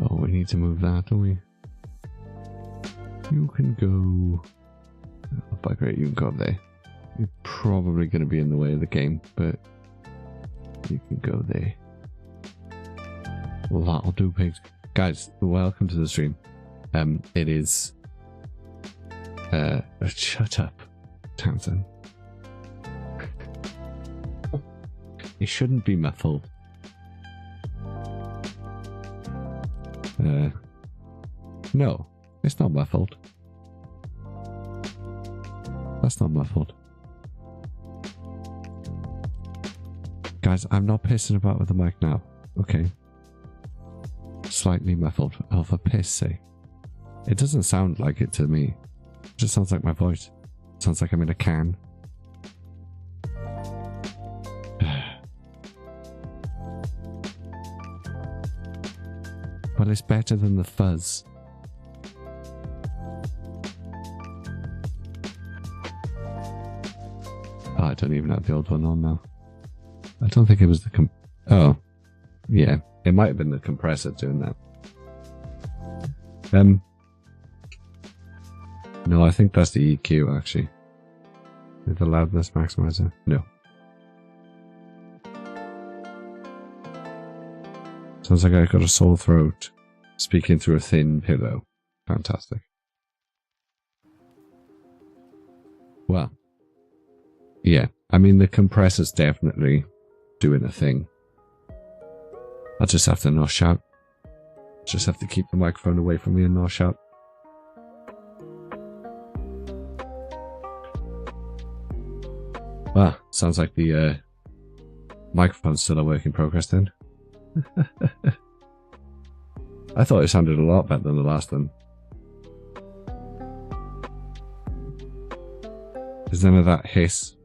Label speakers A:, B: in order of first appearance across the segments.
A: Oh, we need to move that, don't we? You can go... Oh, by great, you can go up there. You're probably going to be in the way of the game, but you can go there. Well, that'll do, pigs. Guys, welcome to the stream. It is... shut up, Townsend. It shouldn't be muffled. No, it's not muffled. That's not muffled. Guys, I'm not pissing about with the mic now, okay? Slightly muffled, oh, for piss sake. It doesn't sound like it to me. It just sounds like my voice. It sounds like I'm in a can. But it's better than the fuzz. Oh, I don't even have the old one on now. I don't think it was the oh, yeah. It might have been the compressor doing that. No, I think that's the EQ actually. With the loudness maximizer. No. Sounds like I got a sore throat. Speaking through a thin pillow. Fantastic. Well. Yeah. I mean, the compressor's definitely doing a thing. I'll just have to not shout. Just have to keep the microphone away from me and not shout. Well, sounds like the microphone's still a work in progress then. I thought it sounded a lot better than the last one. There's none of that hiss.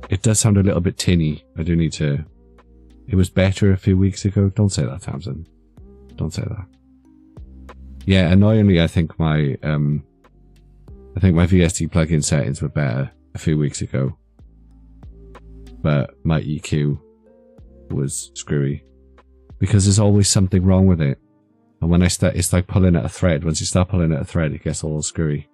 A: It does sound a little bit tinny. I do need to... It was better a few weeks ago. Don't say that, Tamsin. Don't say that. Yeah, annoyingly, I think my VST plugin settings were better a few weeks ago. But my EQ was screwy. Because there's always something wrong with it. And when I start, it's like pulling at a thread. Once you start pulling at a thread, it gets all screwy.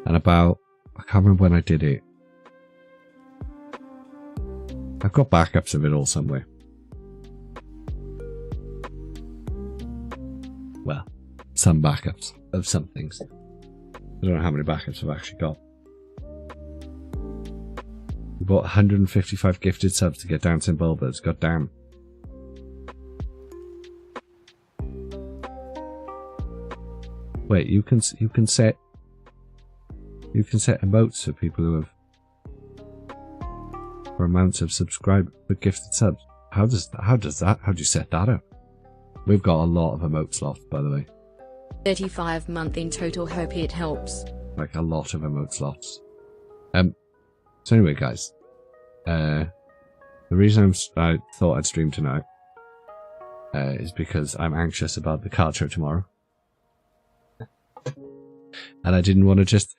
A: And about, I can't remember when I did it. I've got backups of it all somewhere. Well, some backups of some things. I don't know how many backups I've actually got. We bought 155 gifted subs to get Dancing Bulbers. God damn. Wait, you can set emotes for people who have for amounts of subscribe for gifted subs. How do you set that up? We've got a lot of emote slots, by the way.
B: 35 month in total, hope it helps.
A: Like a lot of emote slots. So anyway, guys, the reason I thought I'd stream tonight is because I'm anxious about the card show tomorrow, and I didn't want to just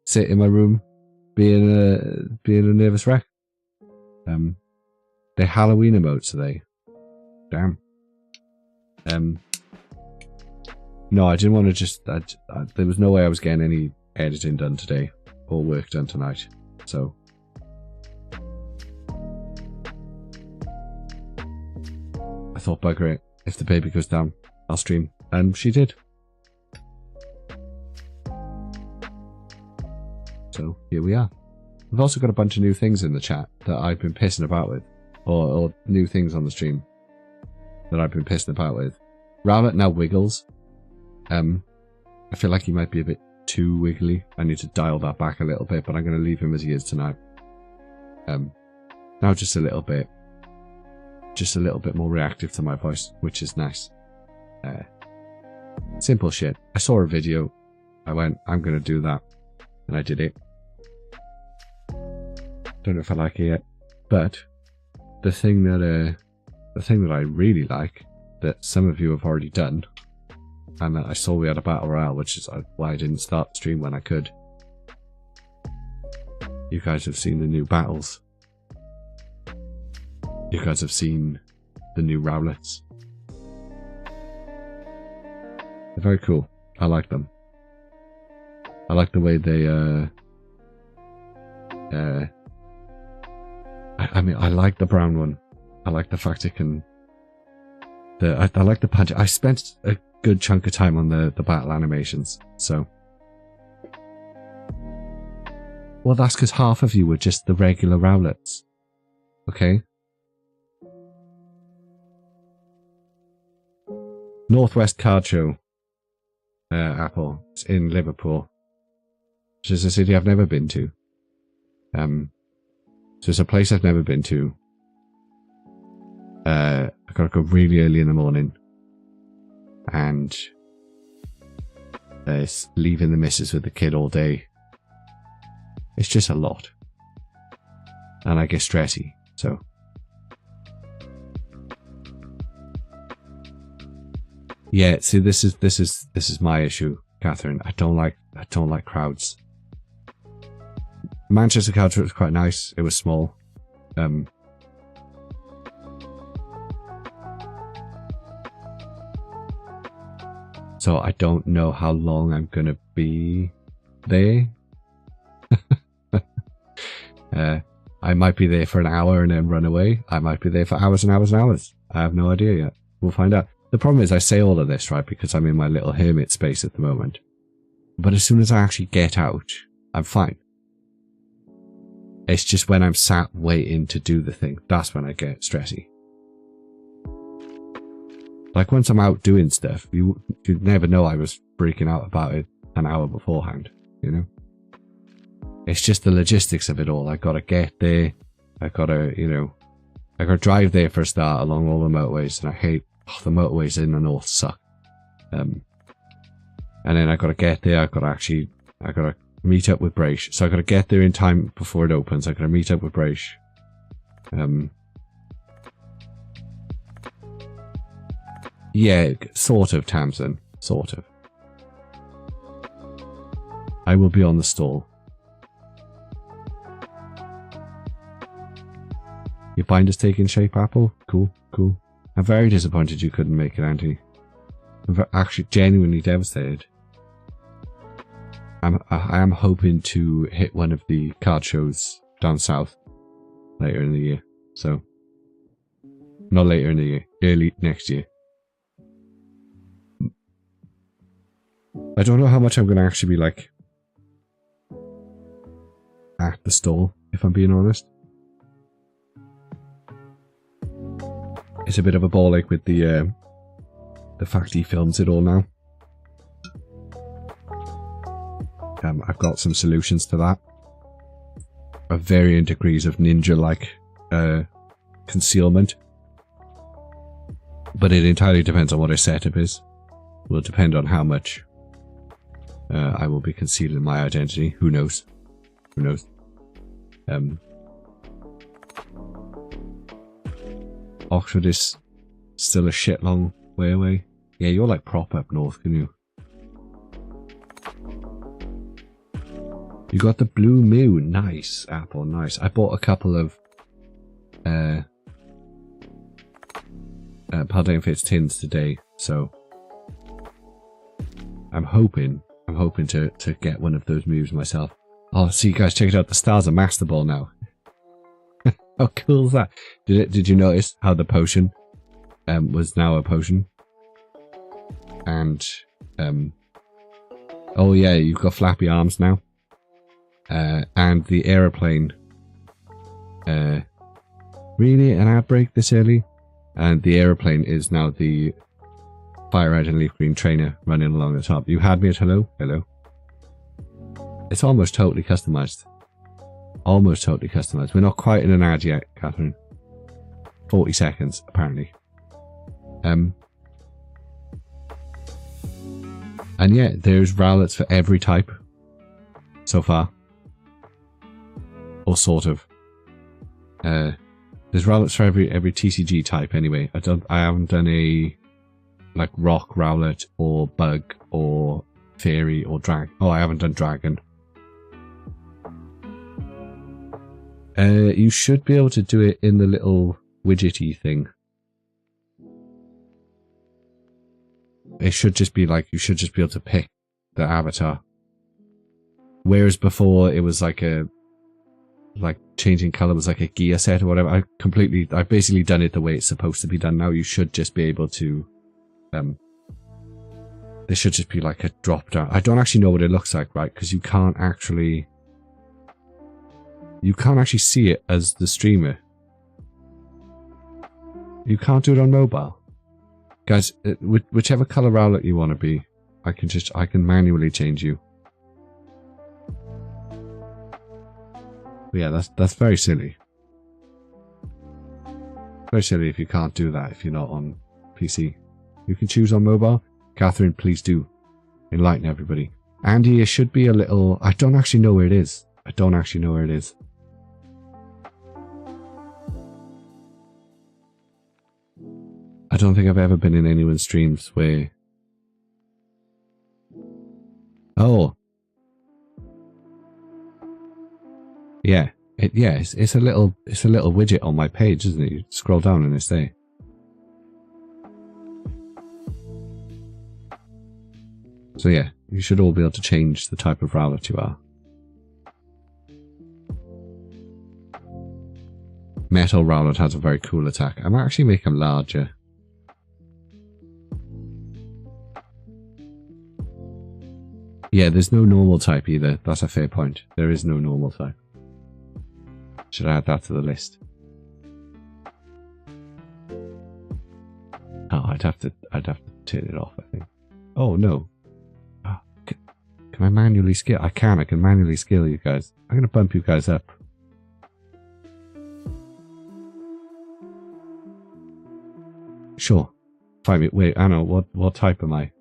A: sit in my room being a nervous wreck. They're Halloween emotes today. Damn. No, I didn't want to just... there was no way I was getting any editing done today or work done tonight. So... I thought, bugger it. If the baby goes down, I'll stream. And she did. So, here we are. We've also got a bunch of new things in the chat that I've been pissing about with. Or new things on the stream that I've been pissing about with. Rabbit now wiggles. I feel like he might be a bit too wiggly. I need to dial that back a little bit, but I'm going to leave him as he is tonight. Now just a little bit more reactive to my voice, which is nice. Simple shit. I saw a video. I went, I'm going to do that. And I did it. Don't know if I like it yet. But the thing that I really like, that some of you have already done, and I saw we had a battle royale, which is why I didn't start the stream when I could. You guys have seen the new battles. You guys have seen the new Rowlets. They're very cool. I like them. I like the way they, I mean, I like the brown one. I like the fact it can, I like the punch. I spent a good chunk of time on the battle animations, so. Well, that's because half of you were just the regular Rowlets. Okay? Northwest Card Show. Apple. It's in Liverpool. Which is a city I've never been to. So it's a place I've never been to. I gotta go really early in the morning. And it's leaving the missus with the kid all day. It's just a lot. And I get stressy, so. Yeah, see, this is my issue, Catherine. I don't like crowds. Manchester Card Show was quite nice. It was small. So I don't know how long I'm gonna be there. I might be there for an hour and then run away. I might be there for hours and hours and hours. I have no idea yet. We'll find out. The problem is I say all of this, right, because I'm in my little hermit space at the moment. But as soon as I actually get out, I'm fine. It's just when I'm sat waiting to do the thing, that's when I get stressy. Like once I'm out doing stuff, you'd never know I was freaking out about it an hour beforehand, you know? It's just the logistics of it all. I gotta get there. I gotta, you know, I gotta drive there for a start along all the motorways, and I hate the motorways in the north suck. And then I gotta get there. I gotta meet up with Braish. So I gotta get there in time before it opens. I gotta meet up with Braish. Yeah, sort of, Tamsin. Sort of. I will be on the stall. Your binder's taking shape, Apple? Cool, cool. I'm very disappointed you couldn't make it, Auntie. I'm actually genuinely devastated. I am hoping to hit one of the card shows down south later in the year. So, not later in the year, early next year. I don't know how much I'm going to actually be like at the stall, if I'm being honest. It's a bit of a ball ache with the fact he films it all now. I've got some solutions to that. Of varying degrees of ninja-like concealment. But it entirely depends on what his setup is. Will depend on how much I will be concealing my identity. Who knows? Who knows? Oxford is still a shit long way away. Yeah, you're like prop up north, can you? You got the Blue Moon. Nice, Apple, nice. I bought a couple of Paldean Fates tins today, so I'm hoping to get one of those moves myself. Oh, see, guys, check it out. The stars are Master Ball now. How cool is that? Did you notice how the potion was now a potion? And oh yeah, you've got flappy arms now. And the aeroplane. Really, an outbreak this early? And the aeroplane is now the fire red and leaf green trainer running along the top. You had me at hello? Hello. It's almost totally customized. Almost totally customized. We're not quite in an ad yet, Catherine. 40 seconds, apparently. And yeah, there's Rowlets for every type so far. Or sort of. There's Rowlets for every TCG type anyway. I haven't done a like rock, rowlet, or bug, or fairy, or dragon. Oh, I haven't done dragon. You should be able to do it in the little widgety thing. It should just be like, you should just be able to pick the avatar. Whereas before it was like a, like changing color was like a gear set or whatever. I've basically done it the way it's supposed to be done now. You should just be able to, there should just be like a drop down. I don't actually know what it looks like, right? Because you can't actually see it as the streamer. You can't do it on mobile. Guys, whichever color rowlet you want to be, I can manually change you. But yeah, that's very silly. Very silly if you can't do that if you're not on PC. You can choose on mobile. Catherine, please do. Enlighten everybody. Andy, it should be a little... I don't actually know where it is. I don't actually know where it is. I don't think I've ever been in anyone's streams where... Oh. Yeah. It's a little widget on my page, isn't it? You scroll down and it's there. So yeah, you should all be able to change the type of rowlet you are. Metal rowlet has a very cool attack. I might actually make him larger. Yeah, there's no normal type either. That's a fair point. There is no normal type. Should I add that to the list? Oh, I'd have to turn it off, I think. Oh no. Oh, can I manually scale? I can manually scale you guys. I'm gonna bump you guys up. Sure. Fine. Wait, Anna, what type am I?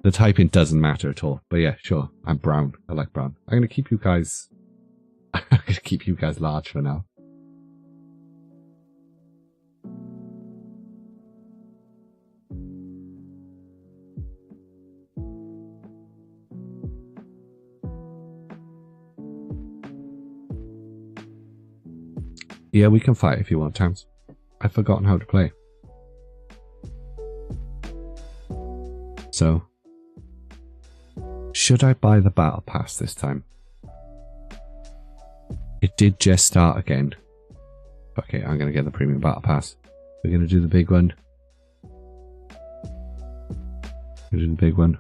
A: The typing doesn't matter at all. But yeah, sure. I'm brown. I like brown. I'm gonna keep you guys... I'm gonna keep you guys large for now. Yeah, we can fight if you want, Tams. I've forgotten how to play. So, should I buy the battle pass this time? It did just start again. Okay, I'm gonna get the premium battle pass. We're gonna do the big one. We're doing the big one.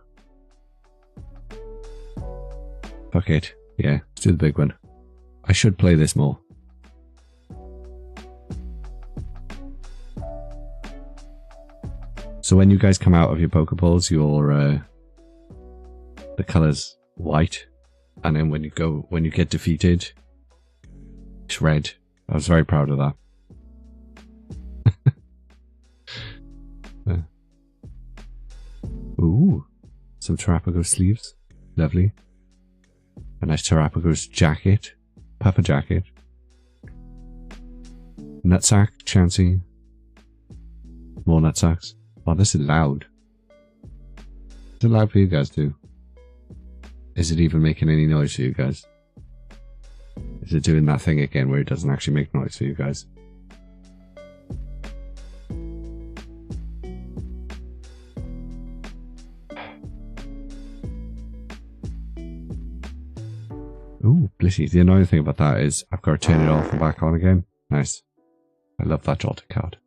A: Fuck it. Yeah, let's do the big one. I should play this more. So when you guys come out of your Pokeballs, your the color's white, and then when you get defeated, it's red. I was very proud of that. Ooh, some Terrapagos sleeves, lovely. A nice Terrapagos jacket, puffer jacket. Nutsack, Chansey. More nutsacks. Oh, this is loud. Is it loud for you guys too? Is it even making any noise for you guys? Is it doing that thing again where it doesn't actually make noise for you guys? Ooh, Blissy. The annoying thing about that is I've got to turn it off and back on again. Nice. I love that Jolted card.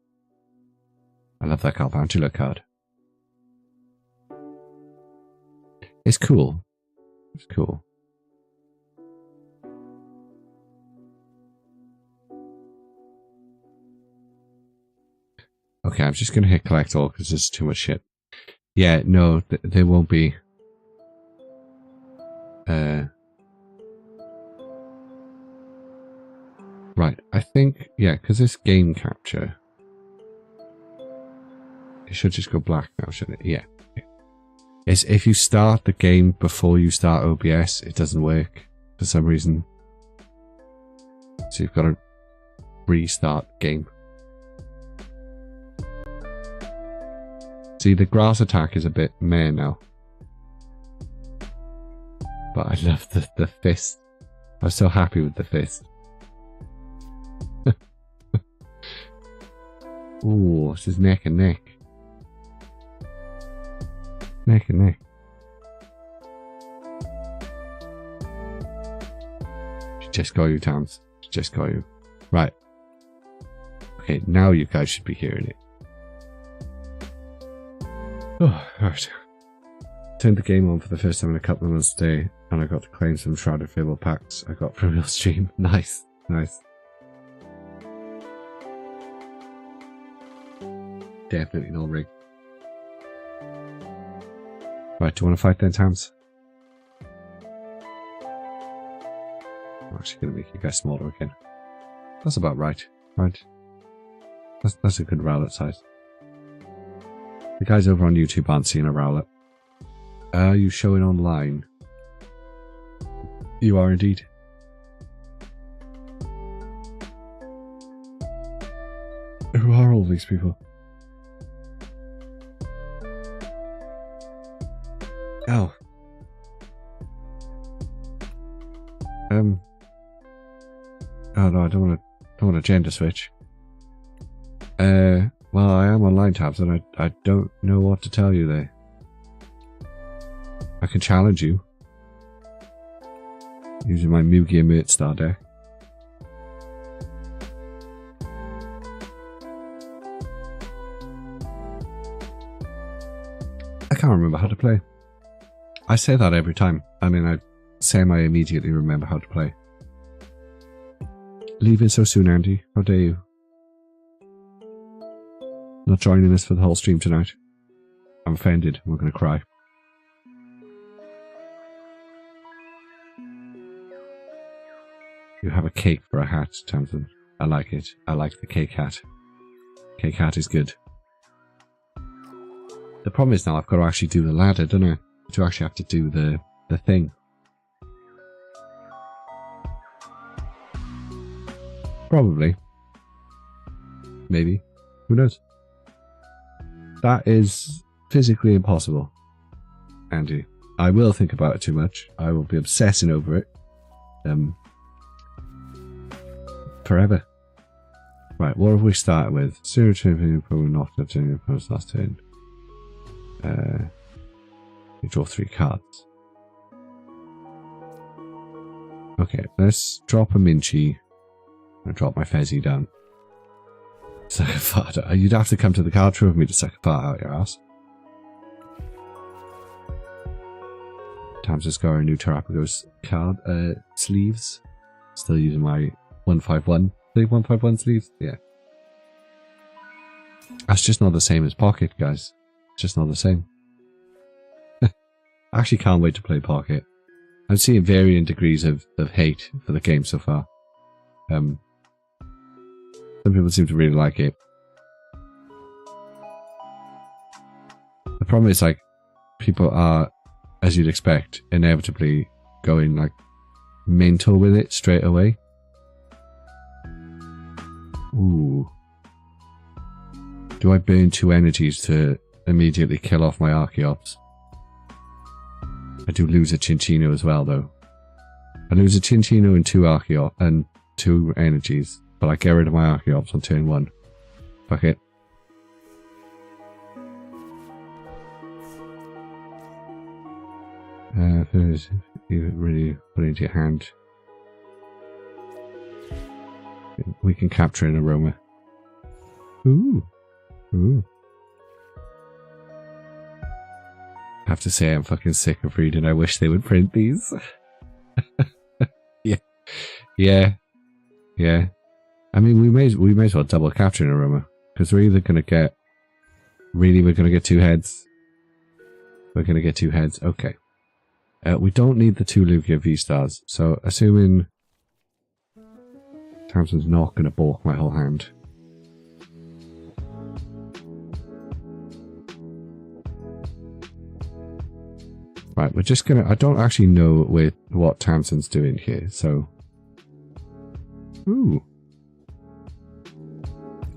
A: I love that Galvantula card. It's cool. It's cool. Okay, I'm just going to hit collect all because there's too much shit. Yeah, no, there won't be. Right, I think, yeah, because this game capture. It should just go black now, shouldn't it? Yeah. It's if you start the game before you start OBS, it doesn't work for some reason. So you've got to restart the game. See, the grass attack is a bit meh now. But I love the fist. I was so happy with the fist. Ooh, this is neck and neck. Neck and neck. She just got you, Towns. She just got you. Right. Okay, now you guys should be hearing it. Oh, right. Turned the game on for the first time in a couple of months today, and I got to claim some Shrouded Fable packs I got from your stream. Nice, nice. Definitely no rig. Right, do you want to fight then, Tams? I'm actually going to make you guys smaller again. That's about right, right? That's a good Rowlet size. The guys over on YouTube aren't seeing a Rowlet. Are you showing online? You are indeed. Who are all these people? Oh. Oh no, I don't want to gender switch. Well, I am online, Tabs, and I don't know what to tell you there. I can challenge you using my Mugia Mert Star deck. I can't remember how to play. I say that every time. I mean, I immediately remember how to play. Leaving so soon, Andy. How dare you? Not joining us for the whole stream tonight. I'm offended. I'm going to cry. You have a cake for a hat, Tamsin. I like it. I like the cake hat. Cake hat is good. The problem is now I've got to actually do the ladder, don't I? To actually have to do the thing. Probably. Maybe. Who knows? That is physically impossible, Andy. I will think about it too much. I will be obsessing over it. Forever. Right, what have we started with? 0 turn, probably not turn your opponent's last turn. You draw 3 cards. Okay, let's drop a Minchi. I'm gonna drop my Fezzy down. Suck a fart out. You'd have to come to the card show with me to suck a fart out your ass. Times just got our new Terrapagos card sleeves. Still using my 151. The 151 sleeves? Yeah. That's just not the same as Pocket, guys. It's just not the same. I actually can't wait to play Pocket. I'm seeing varying degrees of hate for the game so far. Some people seem to really like it. The problem is, like, people are, as you'd expect, inevitably going, like, mental with it straight away. Ooh. Do I burn 2 energies to immediately kill off my Archeops? I do lose a Chinchino as well, though. I lose a Chinchino and 2 Archeops and 2 energies, but I get rid of my Archeops on turn 1. Fuck it. You really put it into your hand. We can capture an aroma. Ooh. Ooh. I have to say I'm fucking sick of reading. I wish they would print these. Yeah. Yeah. Yeah. I mean, we may as well double capture an aroma. Because we're either going to get... Really, we're going to get 2 heads. We're going to get 2 heads. Okay. We don't need the 2 Lugia V-Stars. So, assuming... Tamsin's not going to balk my whole hand. Right, we're just gonna... I don't actually know what Tamsin's doing here, so... Ooh.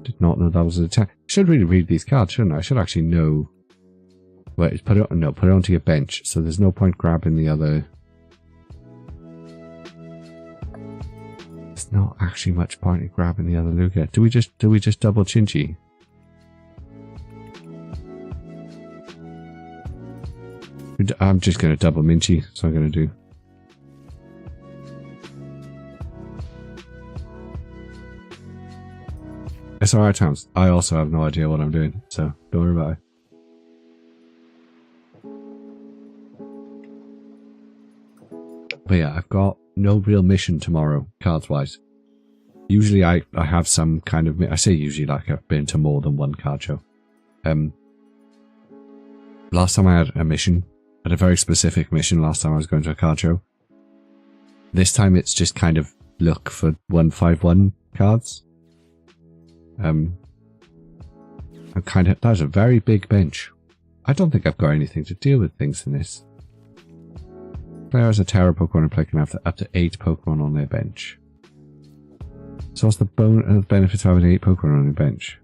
A: Did not know that was an attack. I should really read these cards, shouldn't I? I should actually know Wait, put it on, no, put it onto your bench. So there's no point grabbing the other. There's not actually much point in grabbing the other Lugia. Do we just double Chinchi? I'm just gonna double Minchi. That's what I'm gonna do. It's alright, Towns. I also have no idea what I'm doing, so don't worry about it. But yeah, I've got no real mission tomorrow, cards-wise. Usually I have some kind of... I say usually, like I've been to more than one card show. Last time I had a mission, I had a very specific mission last time I was going to a card show. This time it's just kind of look for 151 cards. I'm kind of... That's a very big bench. I don't think I've got anything to deal with things in this. Player has a Terra Pokemon and player can have up to 8 Pokemon on their bench. So what's the benefit of having 8 Pokemon on your bench?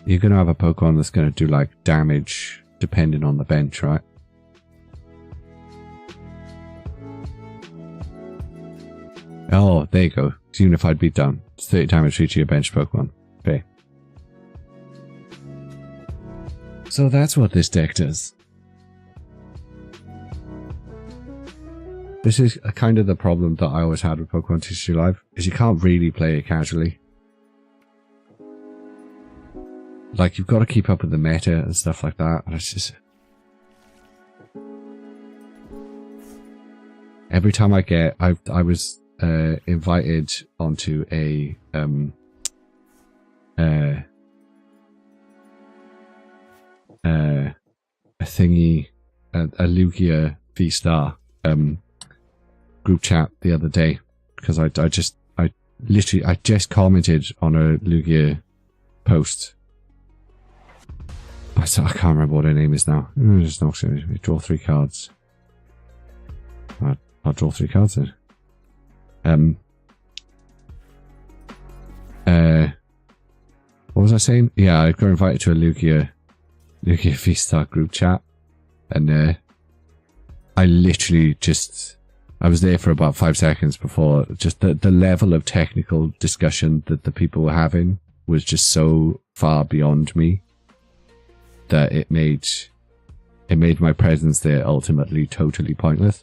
A: You're going to have a Pokemon that's going to do like damage depending on the bench, right? Oh, there you go. It's Unified Beatdown. It's 30 damage for each of your bench Pokemon. Okay. So that's what this deck does. This is kind of the problem that I always had with Pokemon TCG Live, is you can't really play it casually. Like, you've got to keep up with the meta and stuff like that, and it's just... Every time I was invited onto a thingy, a Lugia V-Star group chat the other day, because I just commented on a Lugia post. I can't remember what her name is now. Just not we draw 3 cards. I'll draw 3 cards then. What was I saying? Yeah, I got invited to a Lugia V-Star group chat, and I literally just... I was there for about 5 seconds before just the level of technical discussion that the people were having was just so far beyond me that it made my presence there ultimately totally pointless.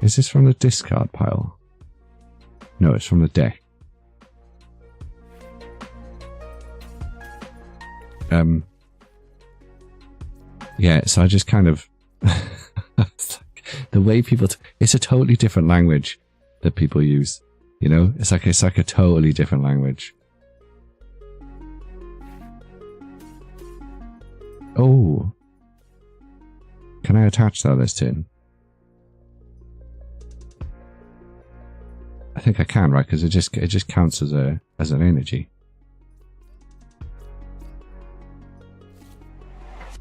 A: Is this from the discard pile? No, it's from the deck. Yeah, so I just kind of... It's like the way people... It's a totally different language that people use, you know? It's like a totally different language. Oh. Can I attach that this tin? I think I can, right? Because it just counts as an energy.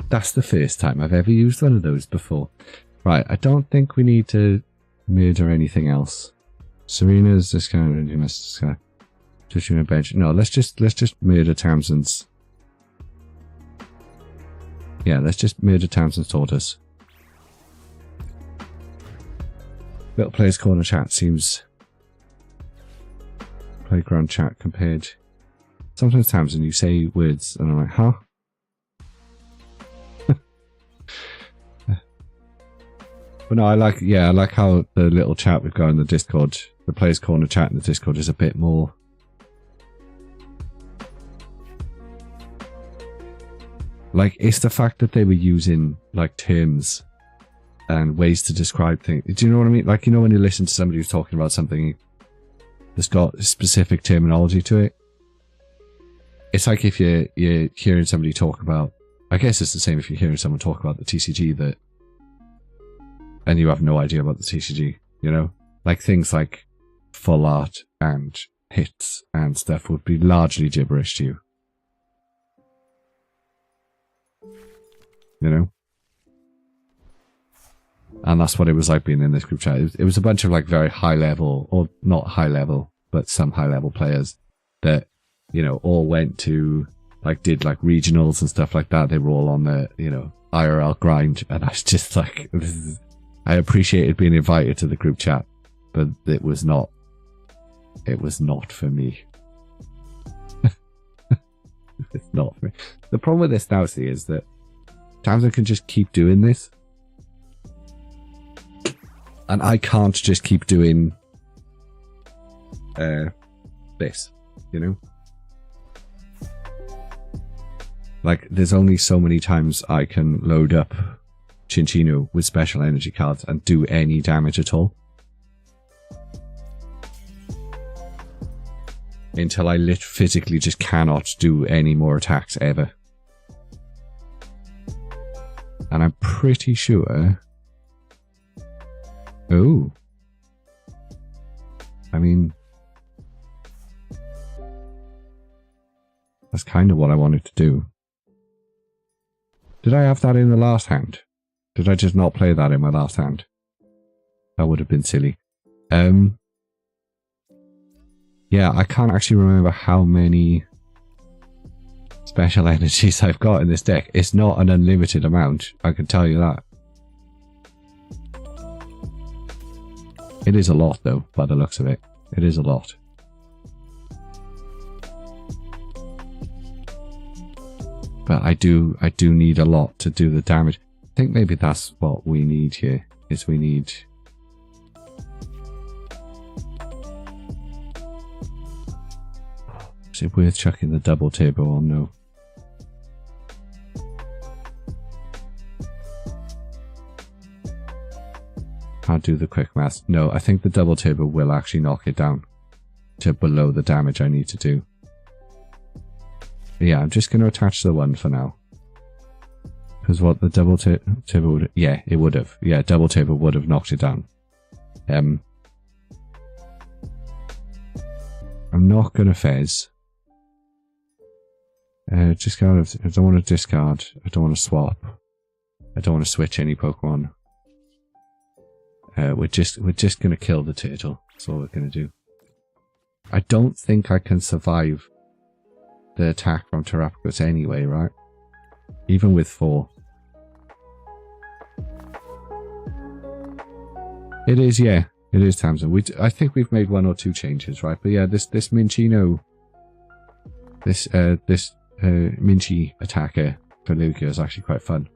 A: That's the first time I've ever used one of those before. Right, I don't think we need to murder anything else. Serena's this kind of just a bench. No, let's just murder Townsend's. Yeah, let's just murder Townsend's tortoise. Little Players Corner chat seems... Playground chat compared... Sometimes Townsend, you say words and I'm like, huh? But no, I like how the little chat we've got in the Discord, the Players Corner chat in the Discord is a bit more... Like, it's the fact that they were using, like, terms and ways to describe things. Do you know what I mean? Like, you know when you listen to somebody who's talking about something that's got specific terminology to it? It's like if you're hearing somebody talk about... I guess it's the same if you're hearing someone talk about the TCG and you have no idea about the TCG, you know? Like, things like full art and hits and stuff would be largely gibberish to you. You know? And that's what it was like being in this group chat. It was a bunch of like very high level, or not high level, but some high level players that, you know, all went to like, did like regionals and stuff like that. They were all on the, you know, IRL grind. And I was just like, I appreciated being invited to the group chat, but it was not for me. It's not for me. The problem with this now, see, is that Tamsin can just keep doing this. And I can't just keep doing this, you know? Like, there's only so many times I can load up Chinchino with special energy cards and do any damage at all. Until I physically just cannot do any more attacks ever. And I'm pretty sure... Oh. I mean... That's kind of what I wanted to do. Did I have that in the last hand? Did I just not play that in my last hand? That would have been silly. Yeah, I can't actually remember how many special energies I've got in this deck. It's not an unlimited amount, I can tell you that. It is a lot, though, by the looks of it. It is a lot. But I do need a lot to do the damage. I think maybe that's what we need here, is we need... Is it worth chucking the double turbo on? No. Can't do the quick math. No, I think the double turbo will actually knock it down to below the damage I need to do. But yeah, I'm just going to attach the one for now. Because what the double turbo would... Yeah, it would have. Yeah, double turbo would have knocked it down. I'm not going to fez. Discard. I don't want to discard. I don't want to swap. I don't want to switch any Pokemon. We're just going to kill the turtle. That's all we're going to do. I don't think I can survive the attack from Terapagos anyway, right? Even with 4. It is, yeah. It is Tamsin. I think we've made 1 or 2 changes, right? But yeah, this Minchino... This Minchi attacker for Lugia is actually quite fun.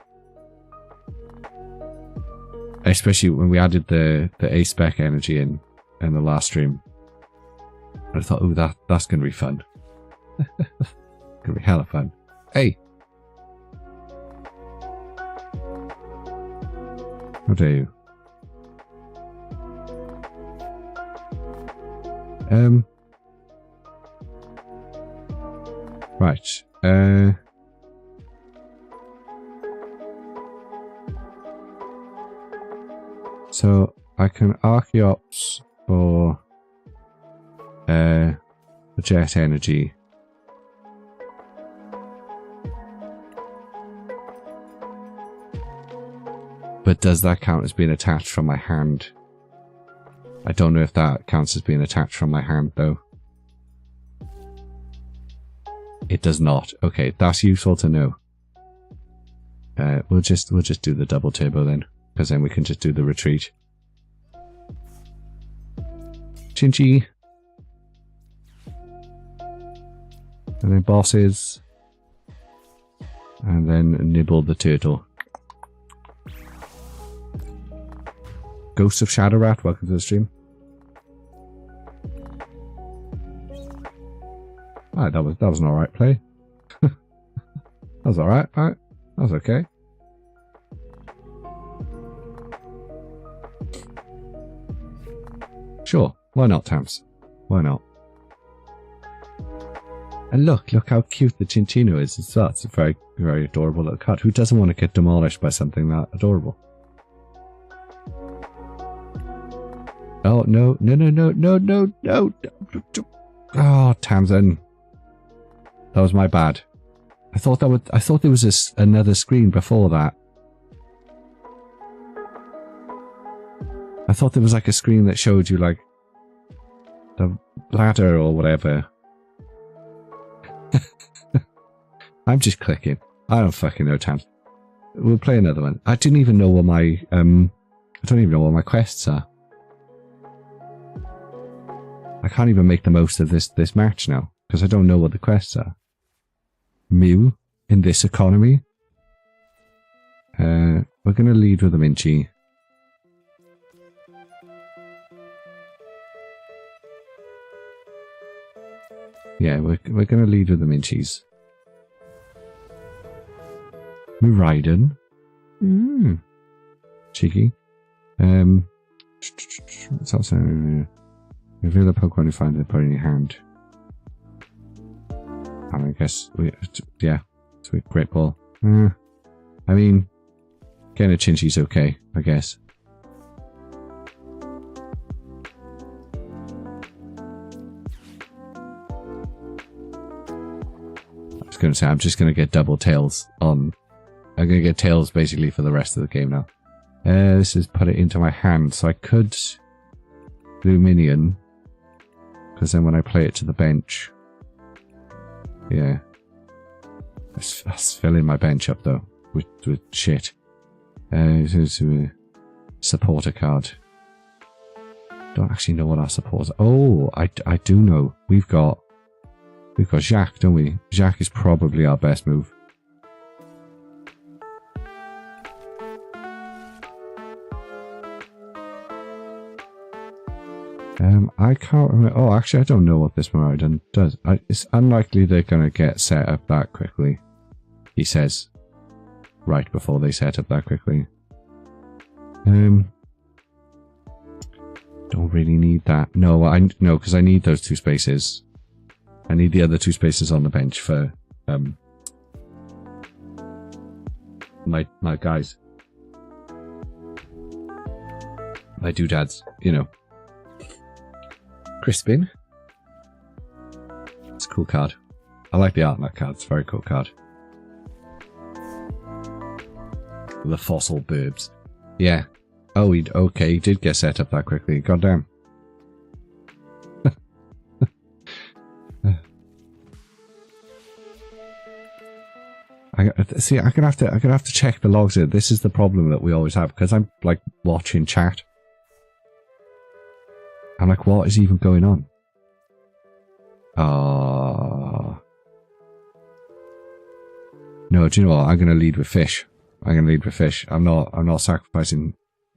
A: Especially when we added the A-Spec energy in the last stream. I thought, oh, that's going to be fun. Going to be hella fun. Hey! How dare you? Right. So I can Archeops for the Jet Energy. But does that count as being attached from my hand? I don't know if that counts as being attached from my hand though. It does not. Okay, that's useful to know. We'll just do the double turbo then, because then we can just do the retreat. Chinchi. And then bosses. And then nibble the turtle. Ghost of Shadow Rat, welcome to the stream. Alright, that was an alright play. That was alright, alright. That was okay. Sure, why not, Tams? Why not? And look how cute the Chinchino is. It's a very, very adorable little cat. Who doesn't want to get demolished by something that adorable? Oh, no. Oh, Tamsin. That was my bad. I thought there was another screen before that. I thought there was like a screen that showed you like the ladder or whatever. I'm just clicking. I don't fucking know, Tam. We'll play another one. I didn't even know what my I don't even know what my quests are. I can't even make the most of this match now because I don't know what the quests are. Mew in this economy. We're gonna lead with a Minchi. Yeah, we're gonna lead with the Minchies. Raiden. Cheeky. It's also reveal a Pokemon you find and put in your hand. And I guess yeah, sweet, great ball. I mean, getting a Chinchi's okay, I guess. I was going to say I'm just going to get double tails on. I'm going to get tails basically for the rest of the game now. This is put it into my hand, so I could do minion, because then when I play it to the bench, yeah, that's filling my bench up though with shit. Supporter card. Don't actually know what our supporters. Oh, I do know. We've got Jacques, don't we? Jacques is probably our best move. I can't remember. Oh, actually, I don't know what this Miraidon does. It's unlikely they're going to get set up that quickly. He says, right before they set up that quickly. Don't really need that. No, because I need those 2 spaces. I need the other 2 spaces on the bench for my guys, my doodads. You know. Crispin. It's a cool card. I like the art on that card. It's a very cool card. The fossil burbs. Yeah. Oh, he did get set up that quickly. Goddamn. I'm gonna have to check the logs here. This is the problem that we always have because I'm like watching chat. I'm like, what is even going on? No, do you know what? I'm gonna lead with fish. I'm not sacrificing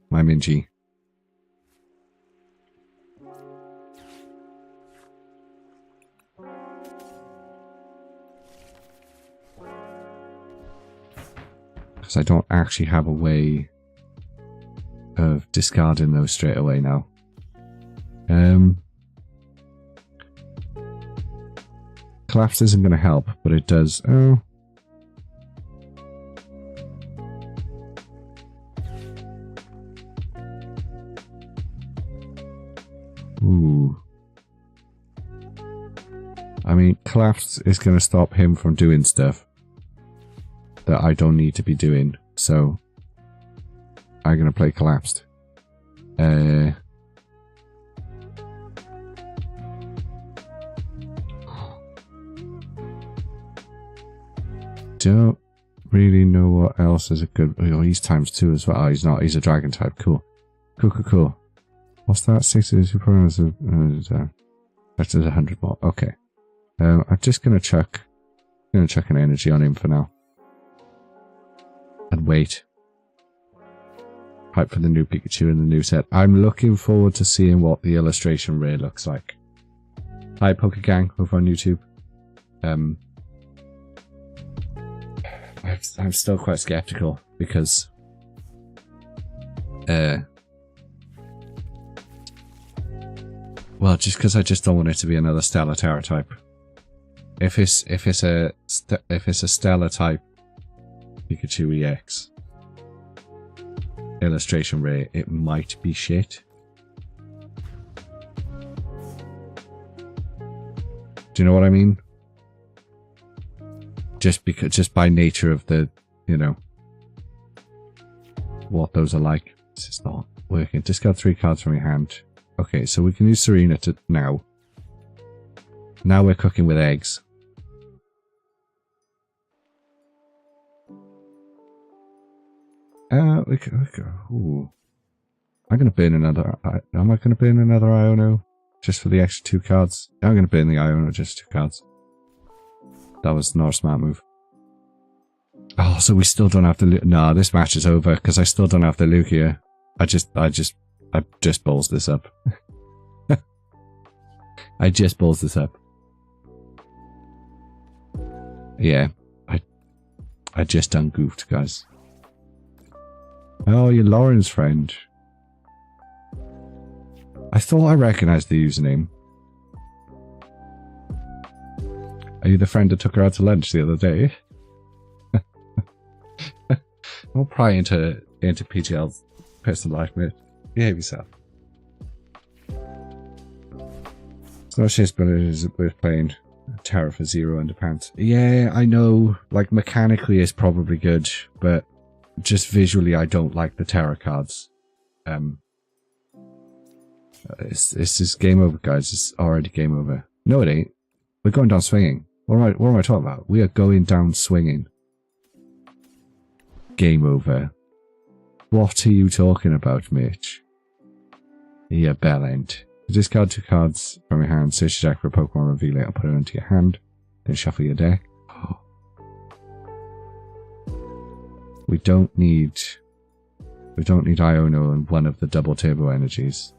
A: my Minji. Because I don't actually have a way of discarding those straight away now. Collapse isn't going to help, but it does. Oh. Ooh. I mean, collapse is going to stop him from doing stuff that I don't need to be doing, so I'm going to play collapsed. Don't really know what else is a good. Oh, he's ×2 as well. Oh, he's not. He's a dragon type. Cool. Cool. What's that? 60 super. That's 100 more. Okay. I'm just gonna chuck an energy on him for now. And wait. Hype for the new Pikachu in the new set. I'm looking forward to seeing what the illustration rare looks like. Hi, Pokegang over on YouTube. I'm still quite skeptical because well, just because I just don't want it to be another Stellar Terra type. If it's a Stellar type Pikachu EX illustration rare, it might be shit. Do you know what I mean? Just by nature of the, you know, what those are like. This is not. working. Discard 3 cards from your hand. Okay, so we can use Serena to now. Now we're cooking with eggs. Ooh. I'm going to burn another... Am I going to burn another Iono? Just for the extra 2 cards? I'm going to burn the Iono just 2 cards. That was not a smart move. Oh, so we still don't have the... Nah, this match is over, because I still don't have the Lugia. I just balls this up. I just balls this up. Yeah. I just done goofed, guys. Oh, you're Lauren's friend. I thought I recognized the username. Are you the friend that took her out to lunch the other day? Don't pry into PTL's personal life, mate. Behave yourself. It's not shit, but we're playing Terra for 0 underpants. Yeah, I know. Like, mechanically it's probably good, but just visually I don't like the Terra cards. It's just game over, guys. It's already game over. No, it ain't. We're going down swinging. What am I talking about? We are going down swinging. Game over. What are you talking about, Mitch? Yeah, bellend. Discard 2 cards from your hand, search your deck for a Pokemon, reveal it, or put it into your hand. Then shuffle your deck. Oh. We don't need Iono and one of the double turbo energies.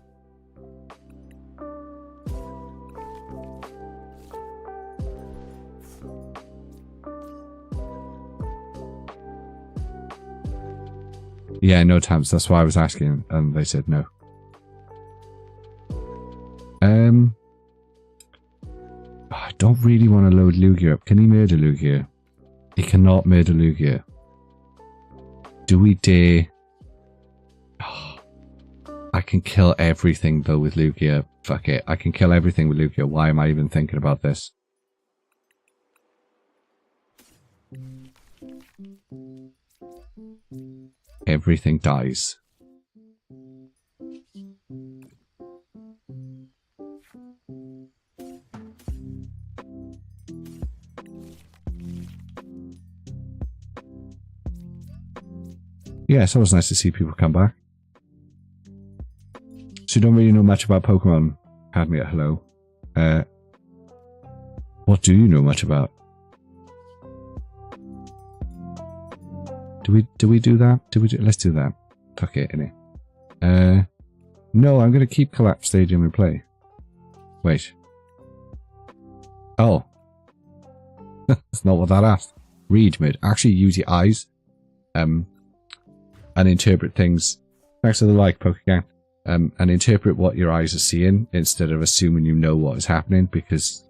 A: Yeah, no tabs. That's why I was asking, and they said no. I don't really want to load Lugia up. Can he murder Lugia? He cannot murder Lugia. Do we dare? Oh, I can kill everything though with Lugia. Fuck it. I can kill everything with Lugia. Why am I even thinking about this? Everything dies. Yeah, it's always nice to see people come back. So you don't really know much about Pokemon. Had me at hello. What do you know much about? Do we do that? Let's do that. Fuck it, innit? No, I'm gonna keep Collapse Stadium in play. Wait. Oh. That's not what that asked. Read mid. Actually use your eyes. And interpret things. Thanks for the like, Pokegang. And interpret what your eyes are seeing instead of assuming you know what is happening, because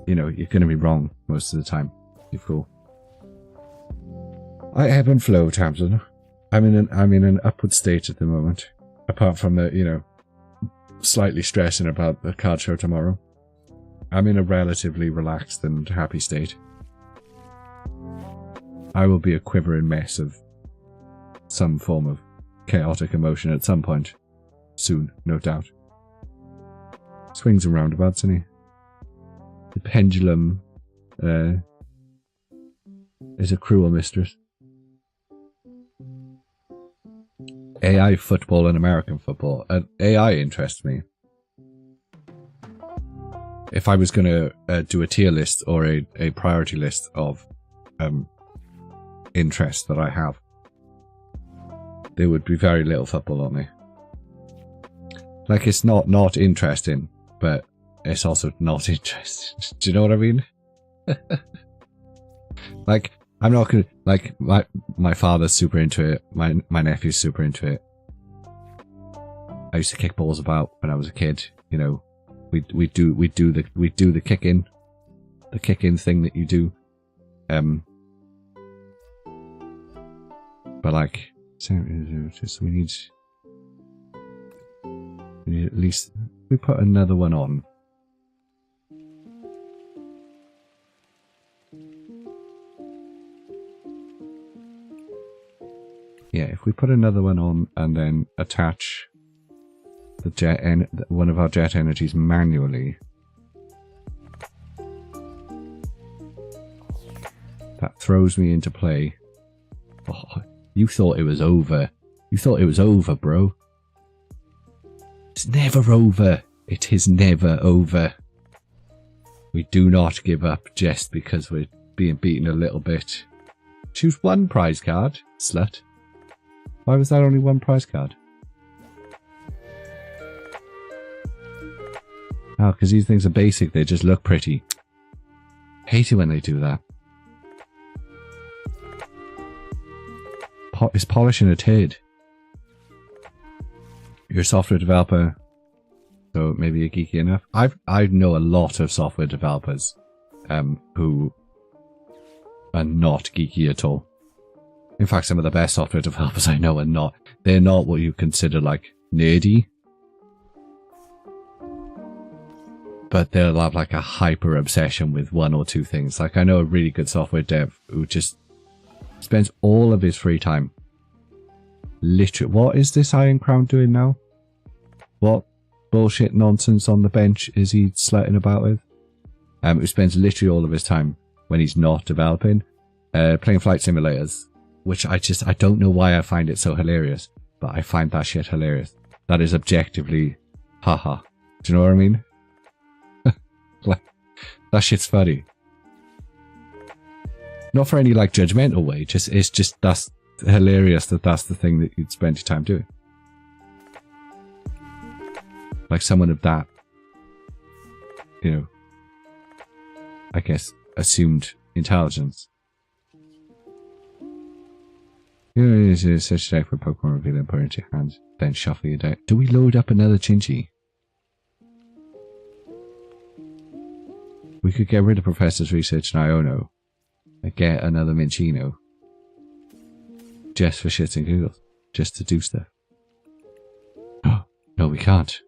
A: you know you're gonna be wrong most of the time. You're cool. I ebb and flow, Tamsin. I'm in an upward state at the moment. Apart from the, you know, slightly stressing about the card show tomorrow. I'm in a relatively relaxed and happy state. I will be a quivering mess of some form of chaotic emotion at some point. Soon, no doubt. Swings and roundabouts, isn't he? The pendulum is a cruel mistress. AI football and American football. AI interests me. If I was going to do a tier list or a priority list of interests that I have, there would be very little football on me. Like, it's not interesting, but it's also not interesting. Do you know what I mean? Like, I'm not gonna, like, my father's super into it, my nephew's super into it. I used to kick balls about when I was a kid, you know. We do the kick in thing that you do. But like, so we need at least, we put another one on. Yeah, if if we put another one on and then attach the one of our jet energies manually, that throws me into play. Oh, you thought it was over. You thought it was over, bro. It's never over. It is never over. We do not give up just because we're being beaten a little bit. Choose one prize card, slut. Why was that only one prize card? Oh, because these things are basic. They just look pretty. Hate it when they do that. It's polishing a turd. You're a software developer, so maybe you're geeky enough. I know a lot of software developers who are not geeky at all. In fact, some of the best software developers I know are not. They're not what you consider like nerdy, but they'll have like a hyper obsession with one or two things. Like I know a really good software dev who just spends all of his free time literally. What is this Iron Crown doing now? What bullshit nonsense on the bench is he slutting about with? Who spends literally all of his time when he's not developing, playing flight simulators, which I don't know why I find it so hilarious, but I find that shit hilarious. That is objectively, haha. Do you know what I mean? Like, that shit's funny. Not for any like judgmental way, it's just that's hilarious that that's the thing that you'd spend your time doing. Like someone of that, you know, I guess, assumed intelligence. You know, it's such a deck for Pokemon reveal and put it into your hand, then shuffle your deck. Do we load up another Chinchi? We could get rid of Professor's Research and Iono and get another Minchino. Just for shits and giggles. Just to do stuff. Oh, no, we can't.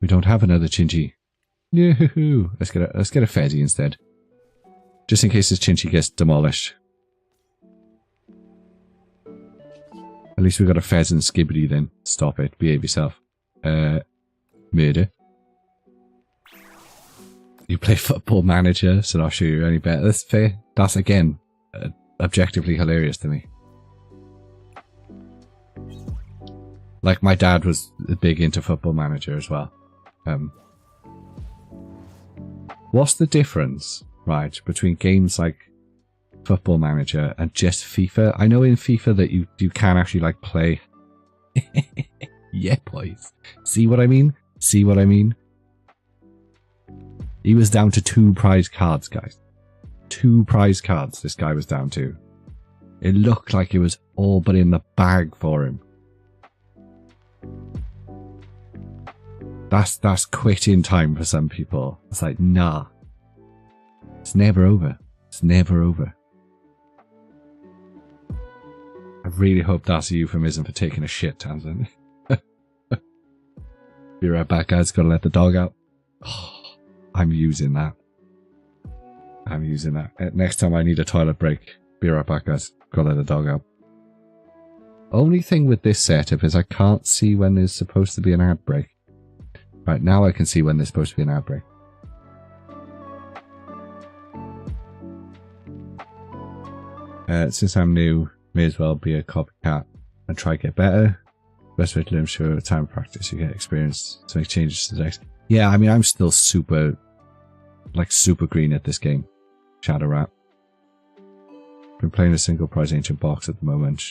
A: We don't have another Chinchi. Yoo-hoo-hoo. Let's get a Fezzy instead. Just in case this Chinchi gets demolished. At least we got a Fez and Skibbity then. Stop it. Behave yourself. Murder. You play Football Manager, so not sure you're any better. That's fair. That's, again, objectively hilarious to me. Like, my dad was big into Football Manager as well. What's the difference, right, between games like Football Manager and just FIFA? I know in FIFA that you can actually, like, play... Yeah, boys. See what I mean? See what I mean? He was down to 2 prize cards, guys. 2 prize cards this guy was down to. It looked like it was all but in the bag for him. That's quitting time for some people. It's like, nah. It's never over. It's never over. I really hope that's a euphemism for taking a shit, Tamsin. Be right back, guys. Gotta let the dog out. Oh, I'm using that. I'm using that. Next time I need a toilet break. Be right back, guys. Gotta let the dog out. Only thing with this setup is I can't see when there's supposed to be an ad break. Right, now I can see when there's supposed to be an ad break. Since I'm new, may as well be a copycat and try to get better. Best way to learn, sure, time practice, you get experience to make changes to the decks. Yeah, I mean, I'm still super green at this game. Shadow Rat. Been playing a single prize ancient box at the moment.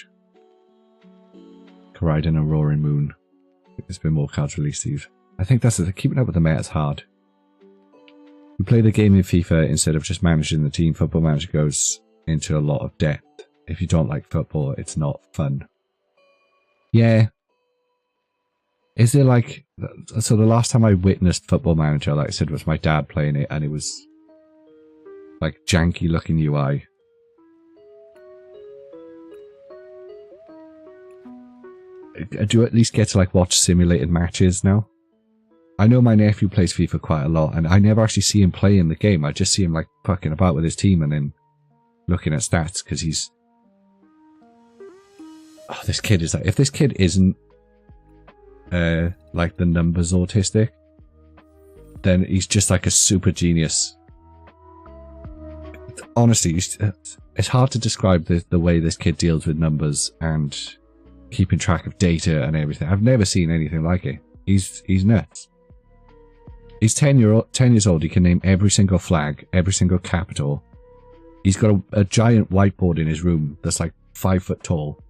A: Koraidon and Roaring Moon. There's been more cards released, Steve. I think that's the thing. Keeping up with the meta is hard. You play the game in FIFA instead of just managing the team. Football Manager goes into a lot of depth. If you don't like football, it's not fun. Yeah. Is there like... So the last time I witnessed Football Manager, like I said, was my dad playing it, and it was like janky looking UI. Do you at least get to like watch simulated matches now? I know my nephew plays FIFA quite a lot, and I never actually see him play in the game. I just see him like fucking about with his team and then looking at stats, because he's oh, this kid is like, if this kid isn't like the numbers autistic, then he's just like a super genius. Honestly, it's hard to describe the way this kid deals with numbers and keeping track of data and everything. I've never seen anything like it. He's nuts. He's 10 years old. He can name every single flag, every single capital. He's got a giant whiteboard in his room that's like 5 foot tall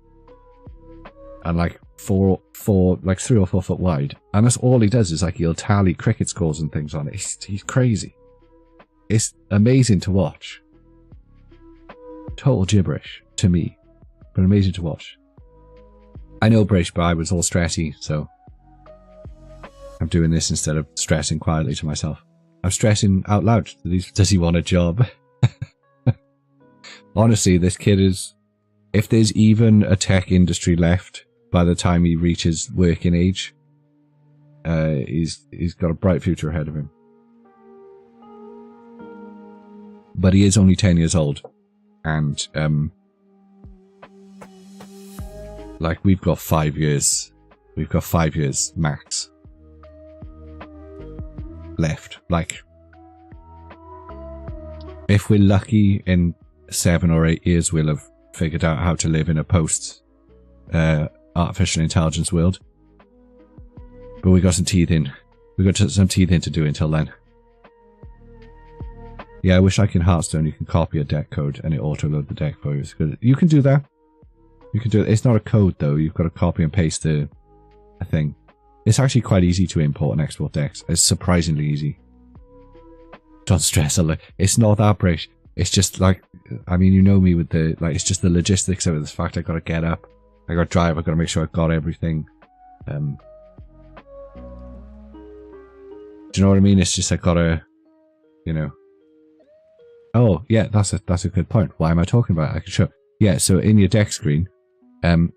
A: and like 3 or 4 foot wide. And that's all he does is like he'll tally cricket scores and things on it. He's crazy. It's amazing to watch. Total gibberish to me, but amazing to watch. I know British, but I was all stressy, so I'm doing this instead of stressing quietly to myself. I'm stressing out loud. Does he want a job? Honestly, this kid is... If there's even a tech industry left by the time he reaches working age, he's got a bright future ahead of him. But he is only 10 years old. And, like, we've got 5 years. We've got 5 years max left. Like, if we're lucky, in 7 or 8 years, we'll have figured out how to live in a post artificial intelligence world. But we got some teeth in. We got some teeth in to do until then. Yeah, I wish like in Hearthstone you can copy a deck code and it auto-load the deck for you. You can do that. You can do it. It's not a code though. You've got to copy and paste a thing. It's actually quite easy to import and export decks. It's surprisingly easy. Don't stress a lot. It's not that British. It's just like, I mean, you know me with the, like, it's just the logistics of it. The fact I got to get up, I got to drive, I got to make sure I got everything. Do you know what I mean? It's just I got to, you know. Oh, yeah, that's a good point. Why am I talking about it? I can show. Yeah, so in your deck screen,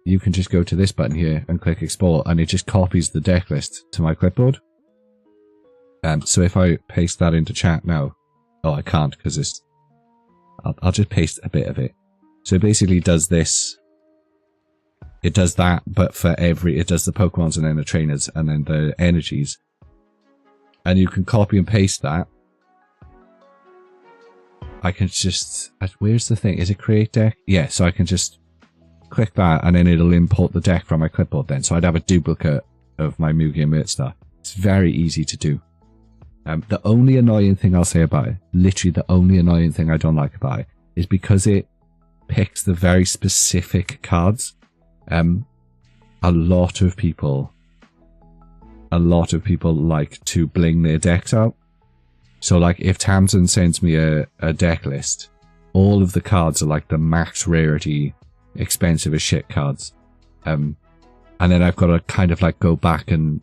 A: you can just go to this button here and click export, and it just copies the deck list to my clipboard. So if I paste that into chat now, oh, I can't because it's. I'll just paste a bit of it. So it basically does this. It does that, but for it does the Pokemons and then the trainers and then the energies, and you can copy and paste that. I can just, where's the thing? Is it create deck? Yeah, so I can just click that and then it'll import the deck from my clipboard then. So I'd have a duplicate of my Mugi and Mirtstar. It's very easy to do. The only annoying thing I'll say about it, literally the only annoying thing I don't like about it, is because it picks the very specific cards. A lot of people like to bling their decks out. So, like, if Tamsin sends me a deck list, all of the cards are, like, the max rarity, expensive as shit cards. And then I've got to kind of, like, go back and,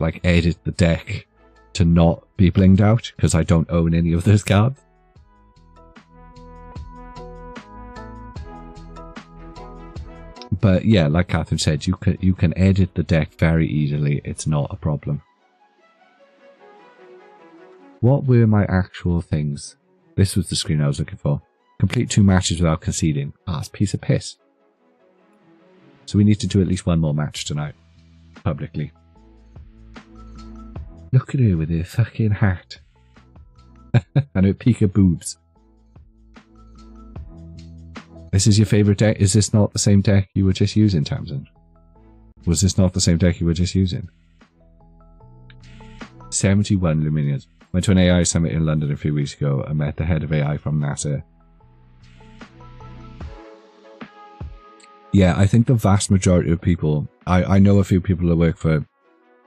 A: like, edit the deck to not be blinged out, because I don't own any of those cards. But, yeah, like Catherine said, you can edit the deck very easily. It's not a problem. What were my actual things? This was the screen I was looking for. Complete 2 matches without conceding. Ah, it's a piece of piss. So we need to do at least one more match tonight. Publicly. Look at her with her fucking hat. And her peak boobs. This is your favourite deck? Is this not the same deck you were just using, Tamsin? Was this not the same deck you were just using? 71 Luminions. Went to an AI summit in London a few weeks ago and met the head of AI from NASA. Yeah, I think the vast majority of people... I know a few people that work for...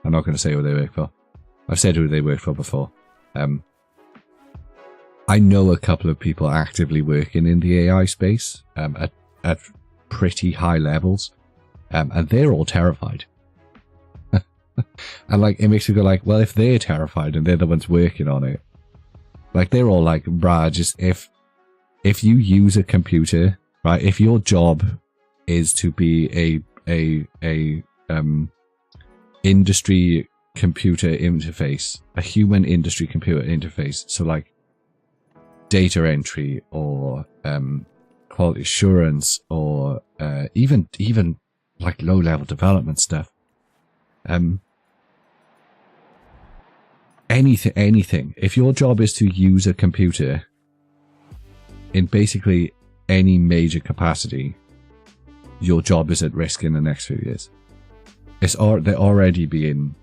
A: I'm not going to say who they work for. I've said who they work for before. I know a couple of people actively working in the AI space at pretty high levels. And they're all terrified. And like, it makes you go like, well, if they're terrified and they're the ones working on it, like, they're all like, brah, just if you use a computer, right, if your job is to be a industry computer interface, a human industry computer interface, so like data entry or quality assurance or even like low-level development stuff. Anything. If your job is to use a computer in basically any major capacity, your job is at risk in the next few years. They're already being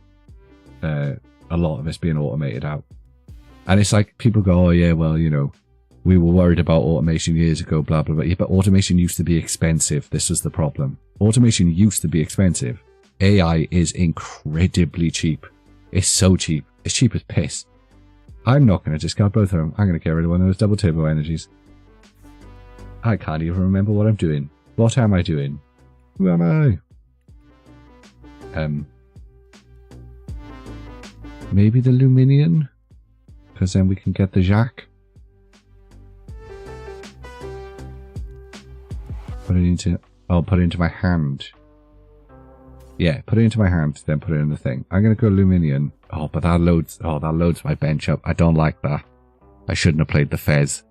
A: a lot of it's being automated out. And it's like people go, oh yeah, well, you know, we were worried about automation years ago, blah, blah, blah. Yeah, but automation used to be expensive. This was the problem. Automation used to be expensive. AI is incredibly cheap. It's so cheap. It's cheap as piss. I'm not going to discard both of them. I'm going to get rid of one of those double turbo energies. I can't even remember what I'm doing. What am I doing? Who am I? Maybe the Luminian? Because then we can get the Jacques. Put it into... Oh, put it into my hand. Yeah, put it into my hand, then put it in the thing. I'm going to go Luminian. Oh, but that loads my bench up. I don't like that. I shouldn't have played the Fez.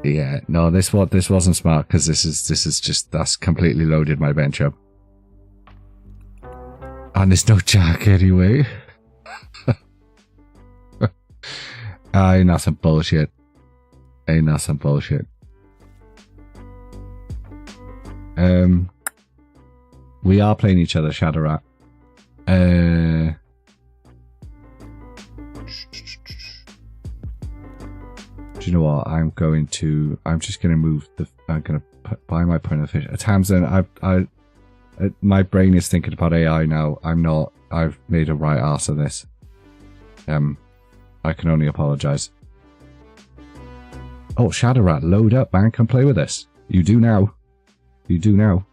A: Yeah, no, this wasn't smart, because this is just, that's completely loaded my bench up. And there's no Jack anyway. Ain't that some bullshit. Ain't that some bullshit. We are playing each other, Shadowrat. Do you know what? I'm just gonna move I'm gonna buy my point of fish. Tamsin, my brain is thinking about AI now. I've made a right ass of this. I can only apologize. Oh, Shadowrat, load up, man. Come play with us. You do now. You do now.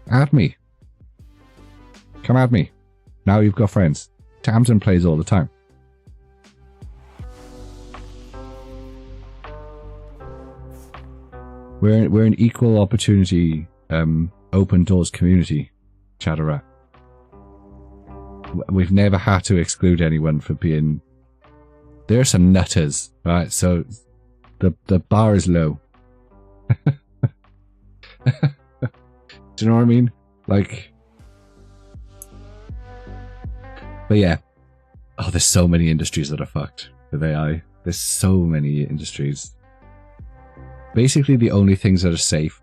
A: Add me. Come add me. Now you've got friends. Tamsin plays all the time. We're an equal opportunity, open doors community, Shadowrat. We've never had to exclude anyone for being... There are some nutters, right? So the bar is low. Do you know what I mean? Like... But yeah. Oh, there's so many industries that are fucked with AI. There's so many industries. Basically, the only things that are safe,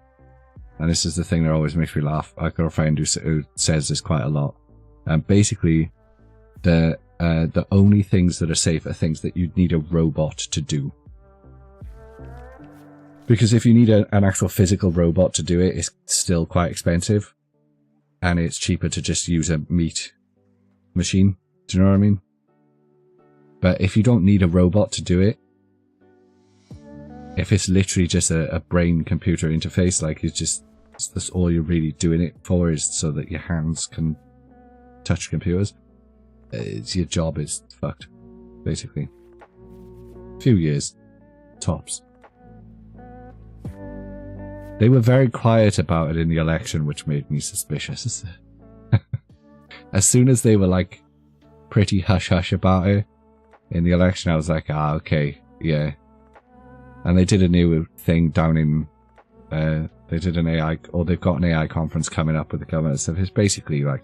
A: and this is the thing that always makes me laugh. I've got a friend who says this quite a lot. Basically, the only things that are safe are things that you'd need a robot to do. Because if you need an actual physical robot to do it, it's still quite expensive. And it's cheaper to just use a meat machine. Do you know what I mean? But if you don't need a robot to do it, if it's literally just a brain-computer interface, like that's all you're really doing it for, is so that your hands can touch computers, your job is fucked, basically. Few years, tops. They were very quiet about it in the election, which made me suspicious. As soon as they were like pretty hush-hush about it in the election, I was like, ah, okay, yeah. And they did a new thing down in, they did an AI, or they've got an AI conference coming up with the government and stuff. It's basically like,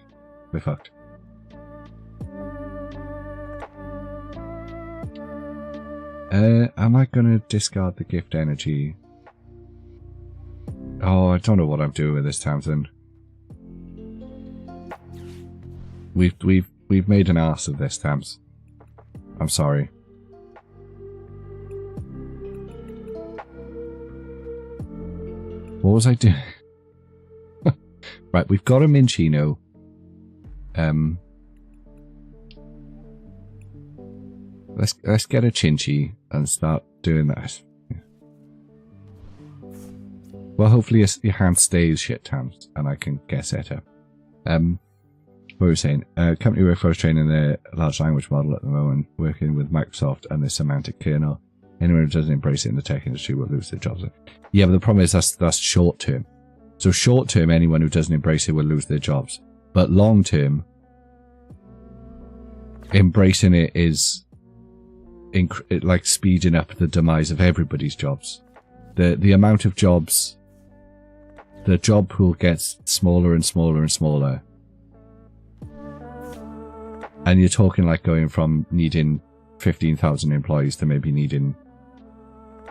A: we're fucked. Am I gonna discard the gift energy? Oh, I don't know what I'm doing with this, Tamsin. We've made an ass of this, Tams. I'm sorry. What was I doing? Right, we've got a Minchino. Let's get a Chinchi and start doing that. Well, hopefully your hand stays shit, Tams, and I can get set up. What were we saying? Company workforce training their large language model at the moment, working with Microsoft and the semantic kernel. Anyone who doesn't embrace it in the tech industry will lose their jobs. Yeah, but the problem is that's short term. So short term, anyone who doesn't embrace it will lose their jobs. But long term, embracing it is like speeding up the demise of everybody's jobs. The amount of jobs, the job pool gets smaller and smaller and smaller. And you're talking like going from needing 15,000 employees to maybe needing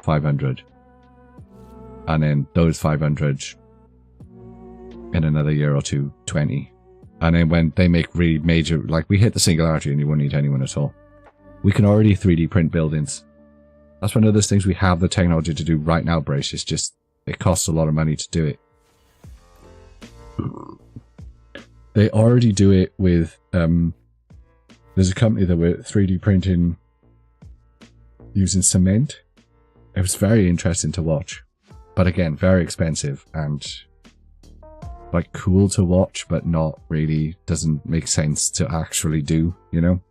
A: 500. And then those 500 in another year or two, 20. And then when they make really major, like we hit the singularity and you won't need anyone at all. We can already 3D print buildings. That's one of those things we have the technology to do right now, Brace. It's just, it costs a lot of money to do it. They already do it with, there's a company that were 3D printing using cement. It was very interesting to watch. But again, very expensive and like cool to watch, but not really, doesn't make sense to actually do, you know?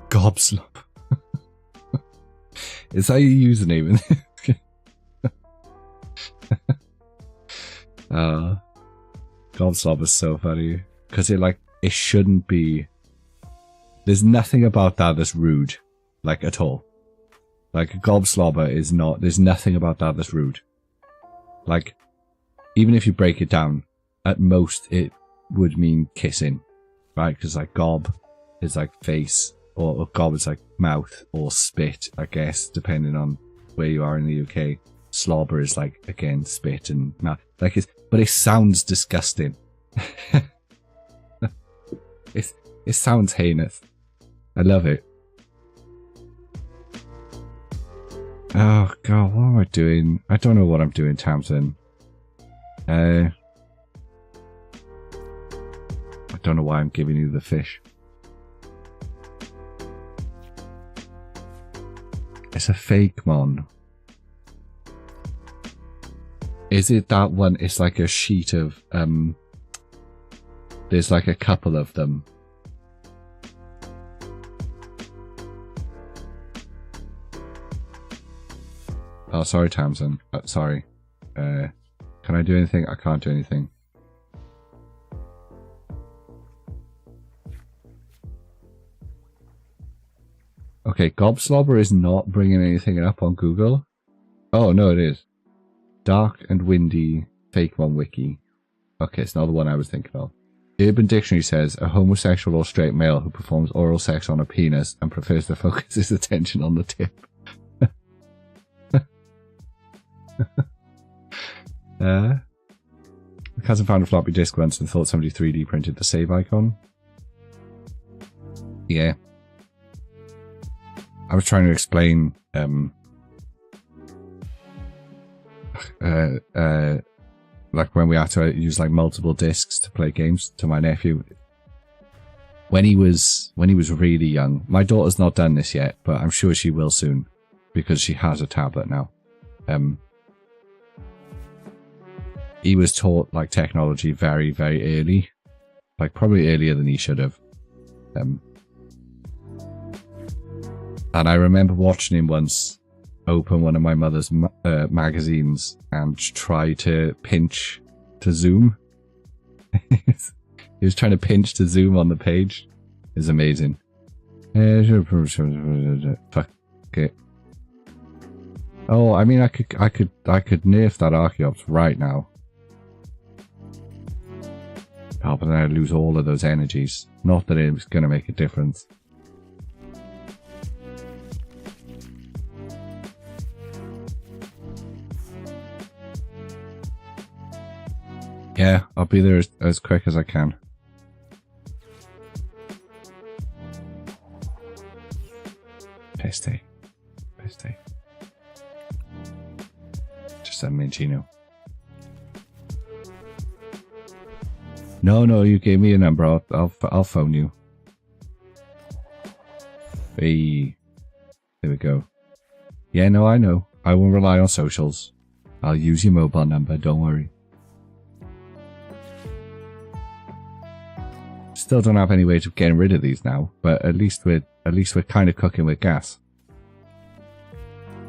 A: Gobslop. Is that your username? Gobslop is so funny. Because it shouldn't be... There's nothing about that that's rude. Like, at all. Like, a gobslobber is not... There's nothing about that that's rude. Like, even if you break it down, at most it would mean kissing. Right? Because, like, gob is like face. Or gob is like mouth or spit, I guess, depending on where you are in the UK. Slobber is like, again, spit and mouth. Like, but it sounds disgusting. It sounds heinous. I love it. Oh god, what am I doing? I don't know what I'm doing, Tamsin. I don't know why I'm giving you the fish. It's a fake mon. Is it that one? It's like a sheet of, there's like a couple of them. Oh, sorry, Tamsin. Sorry. Can I do anything? I can't do anything. Okay, Gobslobber is not bringing anything up on Google. Oh, no, it is. Dark and windy fake one wiki. Okay, it's not the one I was thinking of. Urban Dictionary says a homosexual or straight male who performs oral sex on a penis and prefers to focus his attention on the tip. My cousin found a floppy disk once and thought somebody 3D printed the save icon. Yeah. I was trying to explain like when we had to use like multiple discs to play games to my nephew when he was really young. My daughter's not done this yet, but I'm sure she will soon because she has a tablet now. He was taught like technology very, very early, like probably earlier than he should have. And I remember watching him once open one of my mother's magazines and try to pinch to zoom. He was trying to pinch to zoom on the page. It's amazing. Fuck it. Oh, I mean, I could nerf that Archeops right now. Oh, but then I'd lose all of those energies. Not that it was going to make a difference. Yeah, I'll be there as quick as I can. Peste. Peste. Just a Minchino. No, you gave me a number. I'll phone you. Hey, there we go. Yeah, no, I know. I won't rely on socials. I'll use your mobile number. Don't worry. Still don't have any way of getting rid of these now, but at least we're kind of cooking with gas.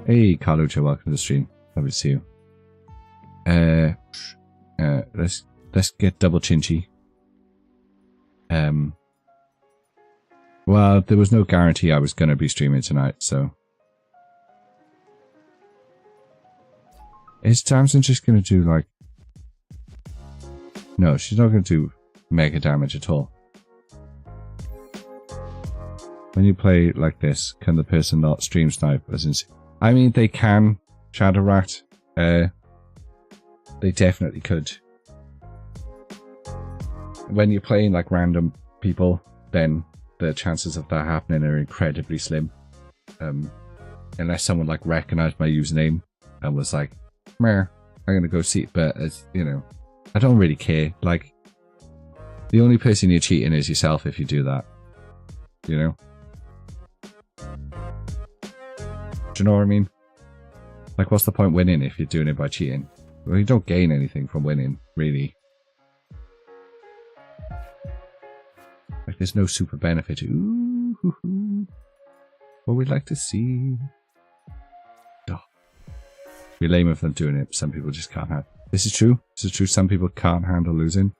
A: Hey, Carluccio, welcome to the stream. Lovely to see you. Let's get double chinchy. Well, there was no guarantee I was going to be streaming tonight, so... Is Tamsin just going to do, like... No, she's not going to do mega damage at all. When you play like this, can the person not stream snipe? As in, I mean, they can, Shadow Rat. They definitely could. When you're playing like random people, then the chances of that happening are incredibly slim. Unless someone like recognized my username and was like, meh, I'm gonna go see, but as you know, I don't really care. Like, the only person you're cheating is yourself if you do that. You know? Do you know what I mean? Like, what's the point winning if you're doing it by cheating? Well, you don't gain anything from winning, really. Like, there's no super benefit. Ooh, hoo, hoo. What we'd like to see. Oh. It'd be lame if I'm doing it. Some people just can't handle. This is true. This is true. Some people can't handle losing.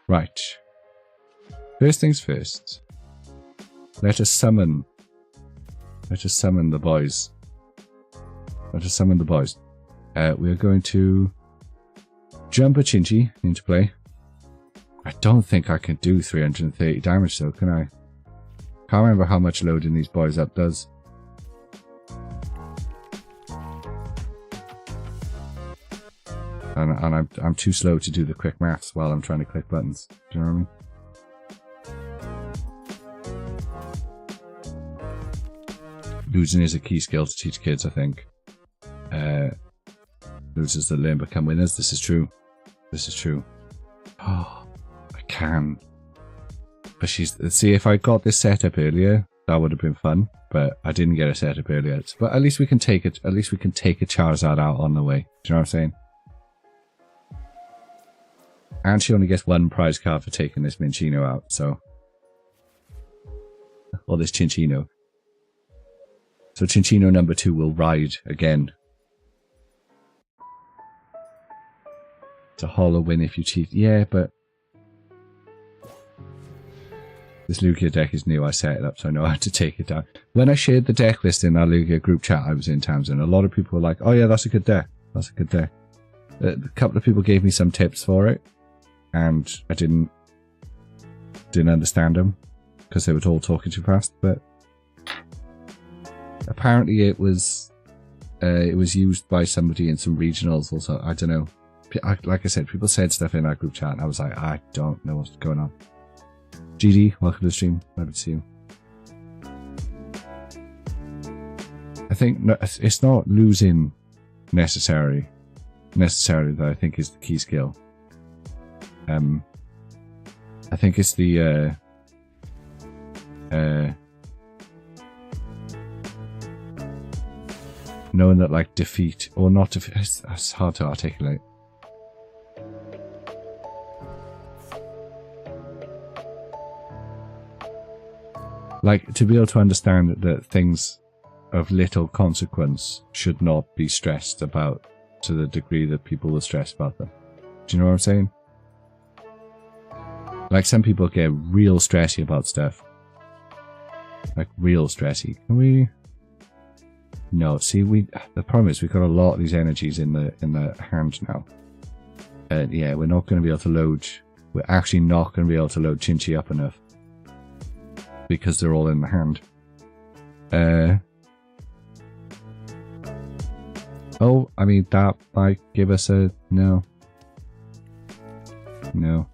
A: Right. First things first. Let us summon the boys. Let us summon the boys. We are going to jump a Chinchi into play. I don't think I can do 330 damage though, can I? Can't remember how much loading these boys up does. And I'm too slow to do the quick maths while I'm trying to click buttons. Do you know what I mean? Losing is a key skill to teach kids, I think. Losers that learn become winners. This is true. This is true. Oh, I can. But see, if I got this set up earlier, that would have been fun. But I didn't get a set up earlier. But at least we can take it. At least we can take a Charizard out on the way. Do you know what I'm saying? And she only gets one prize card for taking this Minchino out. So, or this Chinchino. So Chinchino number 2 will ride again. It's a hollow win if you cheat. Yeah, but this Lugia deck is new. I set it up so I know how to take it down. When I shared the deck list in our Lugia group chat I was in, Tamsin, a lot of people were like, oh yeah, that's a good deck. That's a good deck. A couple of people gave me some tips for it. And I didn't understand them because they were all talking too fast. But apparently it was used by somebody in some regionals also. I don't know. Like I said, people said stuff in our group chat and I was like, I don't know what's going on. GD, welcome to the stream. Glad to see you. I think it's not losing necessarily that I think is the key skill. I think it's the knowing that like defeat or not defeat, it's hard to articulate. Like, to be able to understand that things of little consequence should not be stressed about to the degree that people will stress about them. Do you know what I'm saying? Like, some people get real stressy about stuff. Like, real stressy. Can we... No, see, the problem is we've got a lot of these energies in the hand now. Yeah, we're not going to be able to load... We're actually not going to be able to load Chinchi up enough. Because they're all in the hand. Oh, I mean, that might give us a... No. No.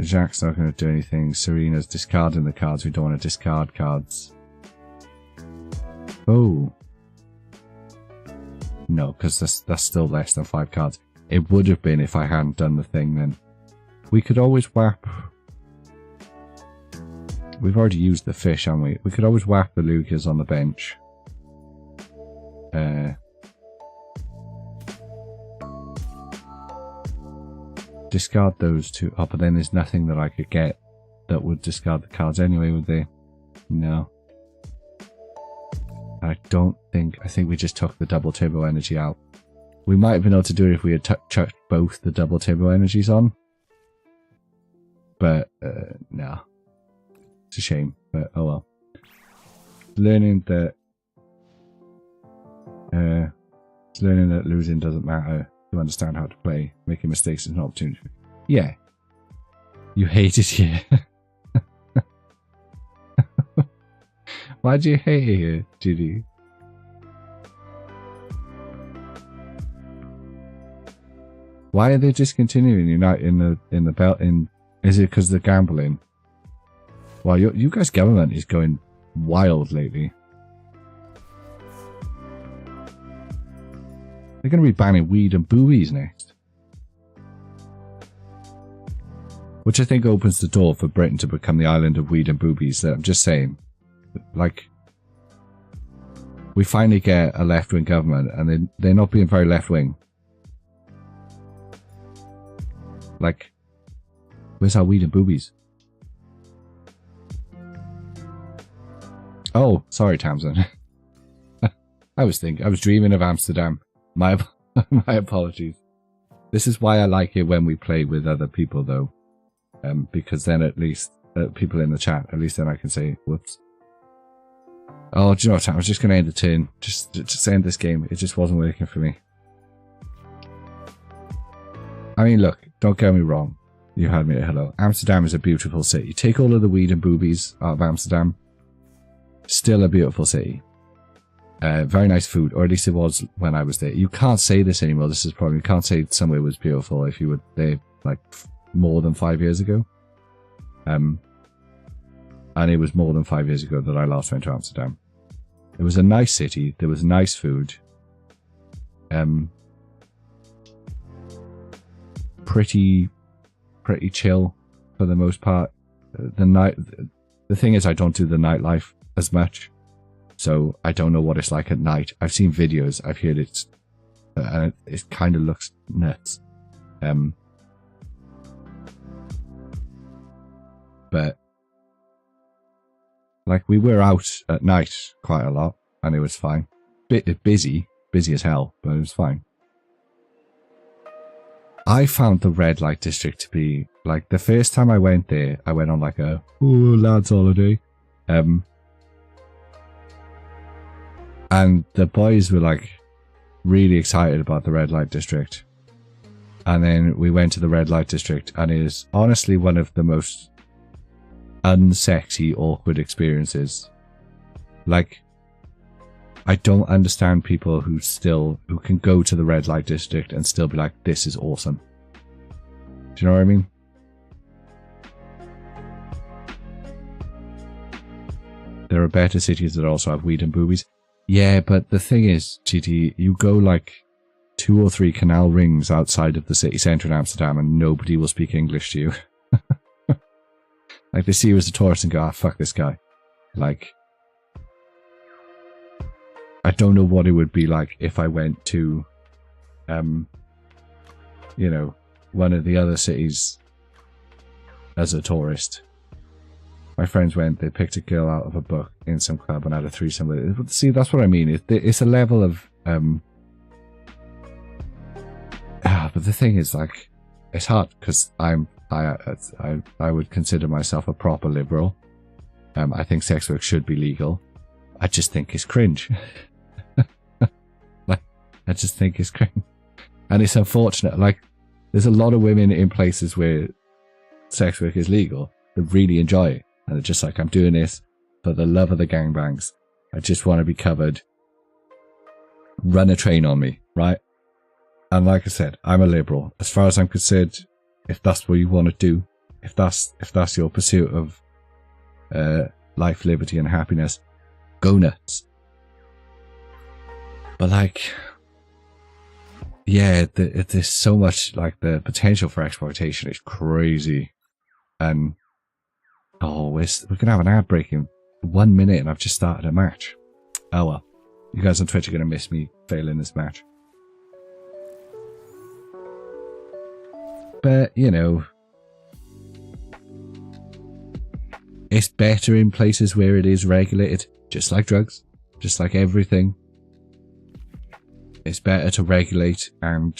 A: Jacques not going to do anything. Serena's discarding the cards. We don't want to discard cards. Oh. No, because that's still less than 5 cards. It would have been if I hadn't done the thing then. We could always whap... We've already used the fish, haven't we? We could always whap the Lugias on the bench. Discard those two. Oh, but then there's nothing that I could get that would discard the cards anyway, would they? No. I think we just took the double turbo energy out. We might have been able to do it if we had chucked both the double turbo energies on. But no, it's a shame. But oh well. Learning that losing doesn't matter. To understand how to play, making mistakes is an opportunity. Yeah, you hate it here. Why do you hate it here, Judy? Why are they discontinuing Unite in the belt? Is it because they're gambling? Well, you guys' government is going wild lately. They're going to be banning weed and boobies next. Which I think opens the door for Britain to become the island of weed and boobies. I'm just saying. Like, we finally get a left-wing government and they're not being very left-wing. Like, where's our weed and boobies? Oh, sorry, Tamsin. I was dreaming of Amsterdam. My apologies. This is why I like it when we play with other people, though, because then at least people in the chat, at least then I can say, "Whoops." Oh, do you know what? I was just going to end the turn. Just end this game. It just wasn't working for me. I mean, look, don't get me wrong. You heard me at hello. Amsterdam is a beautiful city. Take all of the weed and boobies out of Amsterdam. Still a beautiful city. Very nice food, or at least it was when I was there. You can't say this anymore. This is probably, you can't say somewhere was beautiful if you were there like more than 5 years ago. And it was more than 5 years ago that I last went to Amsterdam. It was a nice city. There was nice food. Pretty chill for the most part. The thing is, I don't do the nightlife as much. So I don't know what it's like at night. I've seen videos. I've heard it kind of looks nuts. But like, we were out at night quite a lot, and it was fine. Bit busy as hell, but it was fine. I found the red light district to be like, the first time I went there, I went on like a lads holiday. And the boys were like really excited about the red light district. And then we went to the red light district, and it is honestly one of the most unsexy, awkward experiences. Like, I don't understand people who can go to the red light district and still be like, this is awesome. Do you know what I mean? There are better cities that also have weed and boobies. Yeah, but the thing is, GT, you go like 2 or 3 canal rings outside of the city centre in Amsterdam and nobody will speak English to you. Like, they see you as a tourist and go, ah, fuck this guy. Like, I don't know what it would be like if I went to, you know, one of the other cities as a tourist. My friends went, they picked a girl out of a book in some club and had a threesome with it. See, that's what I mean. It's a level of, but the thing is, like, it's hard because I would consider myself a proper liberal. I think sex work should be legal. I just think it's cringe. Like, I just think it's cringe. And it's unfortunate. Like, there's a lot of women in places where sex work is legal that really enjoy it. And they're just like, I'm doing this for the love of the gangbangs. I just want to be covered. Run a train on me, right? And like I said, I'm a liberal. As far as I'm concerned, if that's what you want to do, if that's your pursuit of life, liberty, and happiness, go nuts. But like, yeah, there's so much, like, the potential for exploitation is crazy. And oh, we're gonna have an ad break in 1 minute, and I've just started a match. Oh well, you guys on Twitch are gonna miss me failing this match. But, you know, it's better in places where it is regulated, just like drugs, just like everything. It's better to regulate and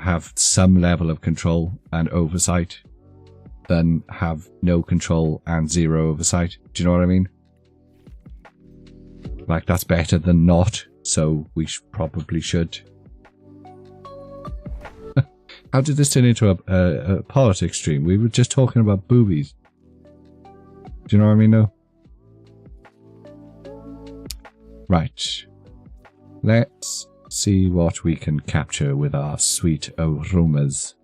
A: have some level of control and oversight than have no control and zero oversight. Do you know what I mean? Like, that's better than not, so we probably should. How did this turn into a politics stream? We were just talking about boobies. Do you know what I mean, though? Right. Let's see what we can capture with our sweet aromas.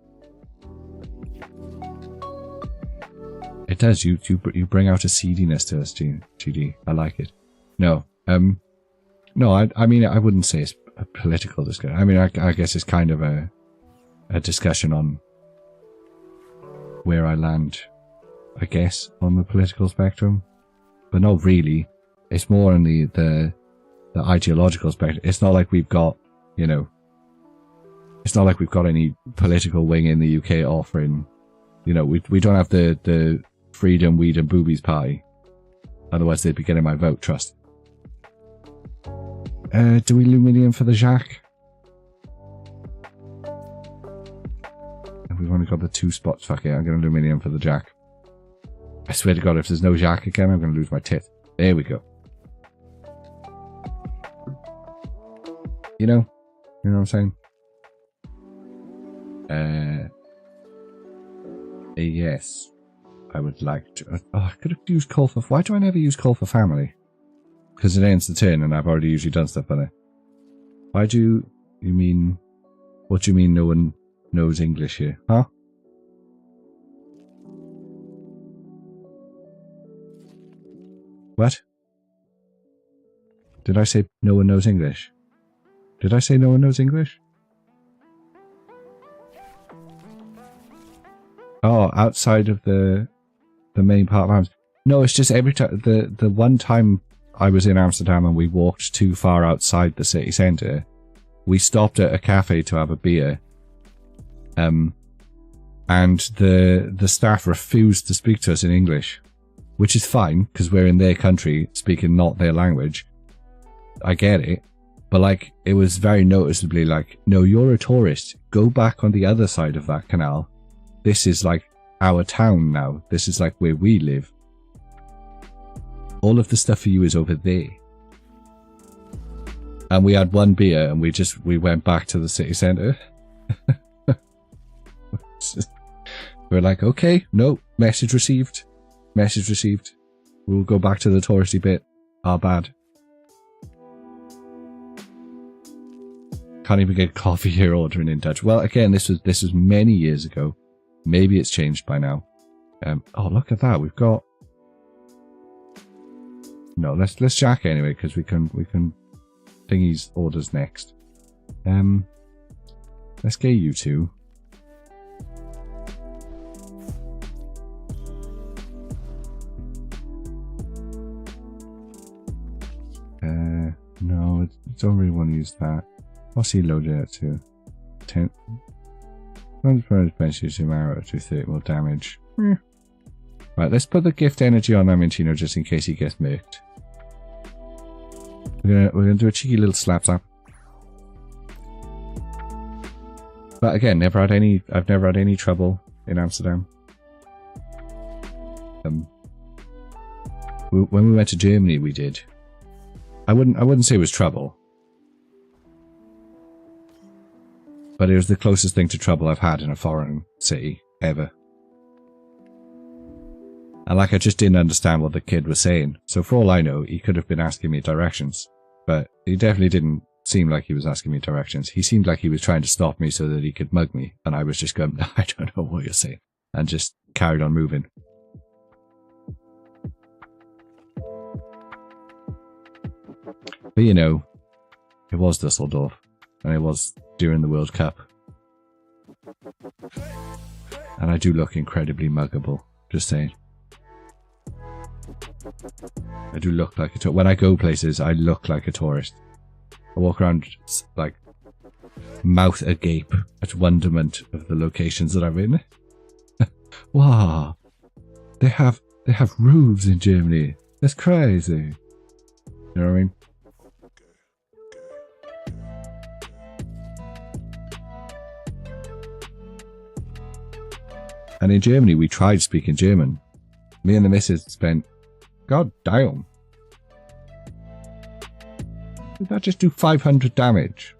A: It does. You bring out a seediness to us, GD. I like it. No. No, I mean, I wouldn't say it's a political discussion. I mean, I guess it's kind of a discussion on where I land, I guess, on the political spectrum. But not really. It's more on the ideological spectrum. It's not like we've got, you know, it's not like we've got any political wing in the UK offering, you know, we don't have the freedom, weed and boobies party. Otherwise they'd be getting my vote, trust. Do we Luminium for the Jacques? We've only got the 2 spots. Fuck it, I'm going to Luminium for the Jack. I swear to God, if there's no Jack again, I'm going to lose my teeth. There we go. You know what I'm saying? Yes. I would like to... Oh, I could have used Call for... Why do I never use Call for Family? Because it ends the turn and I've already usually done stuff on it. Why do you mean... What do you mean no one knows English here? Huh? What? Did I say no one knows English? Did I say no one knows English? Oh, outside of the main part of Amsterdam. No, it's just every time the one time I was in Amsterdam and we walked too far outside the city centre, we stopped at a cafe to have a beer. And the staff refused to speak to us in English, which is fine because we're in their country speaking not their language. I get it. But, like, it was very noticeably like, no, you're a tourist. Go back on the other side of that canal. This is, like, our town now. This is, like, where we live. All of the stuff for you is over there. And we had one beer and we went back to the city centre. We're like, okay, no, message received. Message received. We'll go back to the touristy bit. Our bad. Can't even get coffee here ordering in Dutch. Well, again, this was many years ago. Maybe it's changed by now. Oh, look at that. We've got... No, let's jack anyway, because we can thingy's orders next. Let's get you two. No, don't really want to use that. What's he loaded out to? 10. 100% benches to arrow to 30 more damage. Right, let's put the gift energy on Amintino just in case he gets murked. We're gonna do a cheeky little slap tap. But again, I've never had any trouble in Amsterdam. When we went to Germany, we did. I wouldn't say it was trouble. But it was the closest thing to trouble I've had in a foreign city, ever. And like, I just didn't understand what the kid was saying. So for all I know, he could have been asking me directions. But he definitely didn't seem like he was asking me directions. He seemed like he was trying to stop me so that he could mug me. And I was just going, I don't know what you're saying. And just carried on moving. But you know, it was Dusseldorf. And it was during the World Cup. And I do look incredibly muggable. Just saying. I do look like a tourist. When I go places, I look like a tourist. I walk around, like, mouth agape at wonderment of the locations that I'm in. Wow. They have roofs in Germany. That's crazy. You know what I mean? And in Germany, we tried speaking German. Me and the missus spent, god damn. Did that just do 500 damage?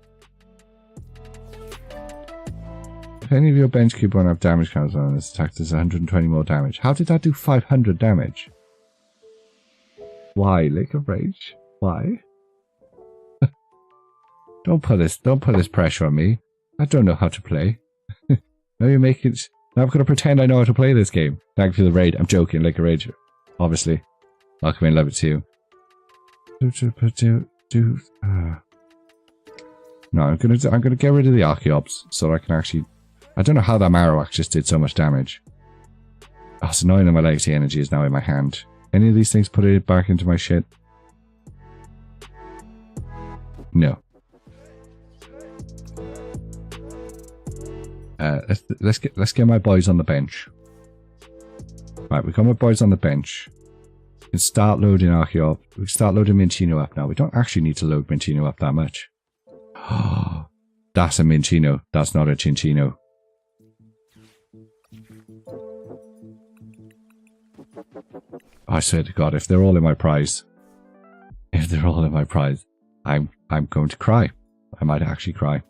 A: If any of your bench cube won't have damage counters on this attack, does 120 more damage. How did that do 500 damage? Why, Lake of Rage? Why? Don't put this pressure on me. I don't know how to play. Now you're making it. Now I'm gonna pretend I know how to play this game. Thank you for the raid. I'm joking, Lake of Rage. Obviously. I'll come in and love it to you. No, I'm gonna get rid of the Archeops so I can actually. I don't know how that Marowak just did so much damage. Oh, it's annoying that my legacy energy is now in my hand. Any of these things put it back into my shit? No. Let's get my boys on the bench. Right, we've got my boys on the bench. We can start loading Archeop. We can start loading Minchino up now. We don't actually need to load Minchino up that much. Oh, that's a Minchino. That's not a Chinchino. I swear to God, if they're all in my prize, I'm going to cry. I might actually cry.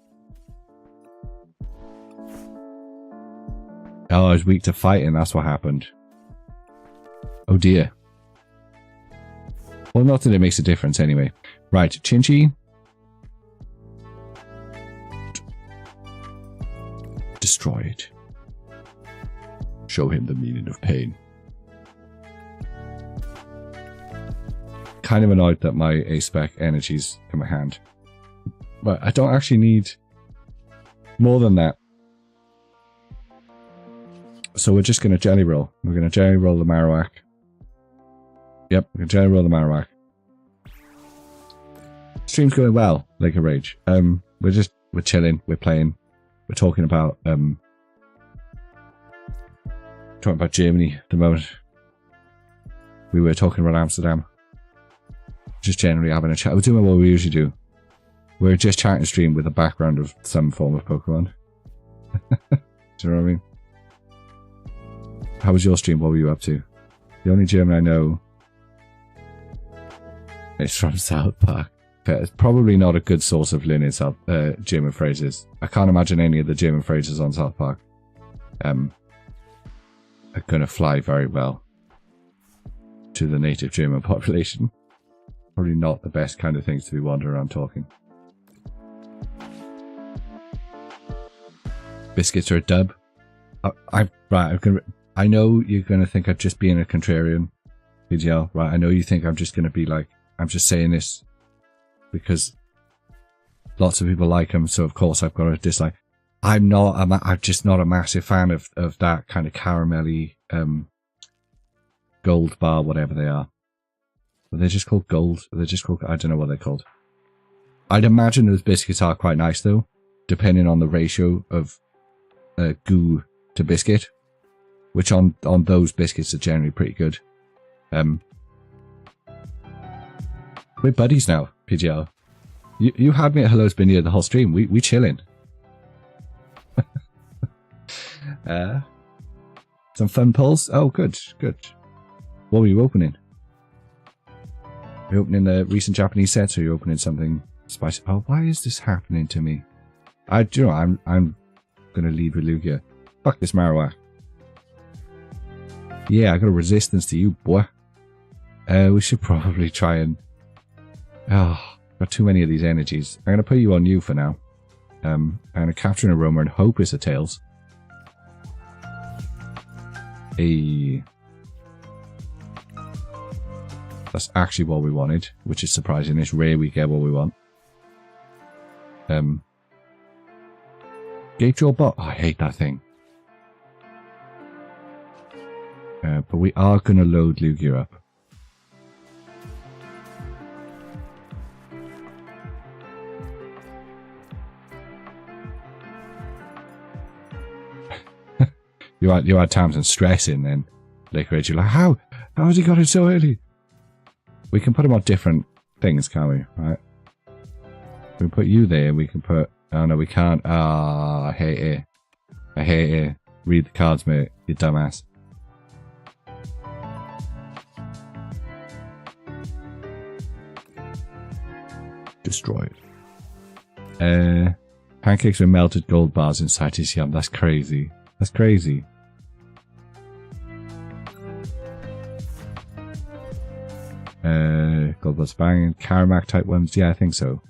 A: Oh, I was weak to fighting, that's what happened. Oh dear. Well, not that it makes a difference anyway. Right, Chinchi. Destroy it. Show him the meaning of pain. Kind of annoyed that my A-spec energy's in my hand. But I don't actually need more than that. So we're just going to jelly roll. We're going to jelly roll the Marowak. Yep, we're going to jelly roll the Marowak. Stream's going well, Lake of Rage. We're chilling, we're playing. We're talking about Germany at the moment. We were talking about Amsterdam. Just generally having a chat. We're doing what we usually do. We're just chatting stream with a background of some form of Pokemon. Do you know what I mean? How was your stream? What were you up to? The only German I know is from South Park. It's probably not a good source of learning German phrases. I can't imagine any of the German phrases on South Park are going to fly very well to the native German population. Probably not the best kind of things to be wandering around talking. Biscuits are a dub. I know you're going to think I'm just being a contrarian, PGL, right? I know you think I'm just going to be like, I'm just saying this because lots of people like him, so of course I've got a dislike. I'm just not a massive fan of that kind of caramelly gold bar, whatever they are. Are they just called gold? Are they just called, I don't know what they're called. I'd imagine those biscuits are quite nice though, depending on the ratio of goo to biscuit, which on those biscuits are generally pretty good. We're buddies now, PGL. You had me at Hello's been here the whole stream. We chilling. Some fun pulls. Oh, good. What were you opening? Are you opening the recent Japanese sets, or are you opening something spicy? Oh, why is this happening to me? I'm gonna lead with Lugia. Fuck this Marowak. Yeah, I got a resistance to you, boy. We should probably try and. Oh, got too many of these energies. I'm gonna put you on you for now. I'm gonna capture an Aroma and hope it's a Tails. Hey. That's actually what we wanted, which is surprising. It's rare we get what we want. Gate Draw Bot. Oh, I hate that thing. But we are going to load Lugia up. you had Tamsin stressing then. Like, you're like, how has he got it so early? We can put him on different things, can't we? Right? We can put you there. We can put. Oh no, we can't. Ah, I hate it. Read the cards, mate, you dumbass. Destroyed. Pancakes with melted gold bars inside his yum. That's crazy. That's crazy. Gold bars banging. Caramac type ones. Yeah, I think so.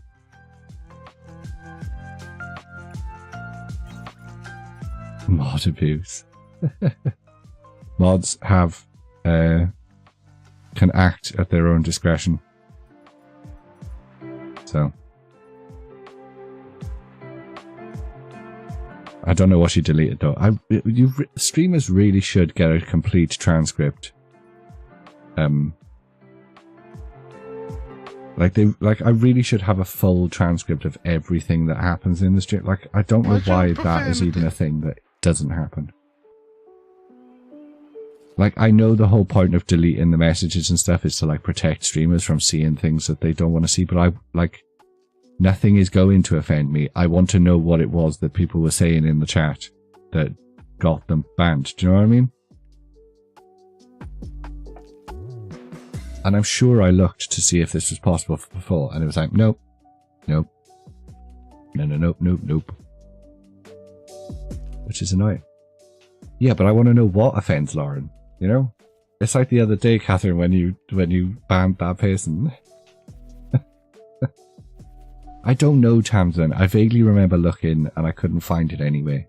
A: Mod abuse. Mods have can act at their own discretion. So I don't know what she deleted though. Streamers really should get a complete transcript. I really should have a full transcript of everything that happens in the stream. Like, I don't know why that is even a thing that doesn't happen. Like, I know the whole point of deleting the messages and stuff is to, like, protect streamers from seeing things that they don't want to see, but nothing is going to offend me. I want to know what it was that people were saying in the chat that got them banned. Do you know what I mean? And I'm sure I looked to see if this was possible before, and it was like, nope, nope, nope. Which is annoying. Yeah, but I want to know what offends Lauren, you know? It's like the other day, Catherine, when you banned that person. I don't know, Tamsin. I vaguely remember looking, and I couldn't find it anyway.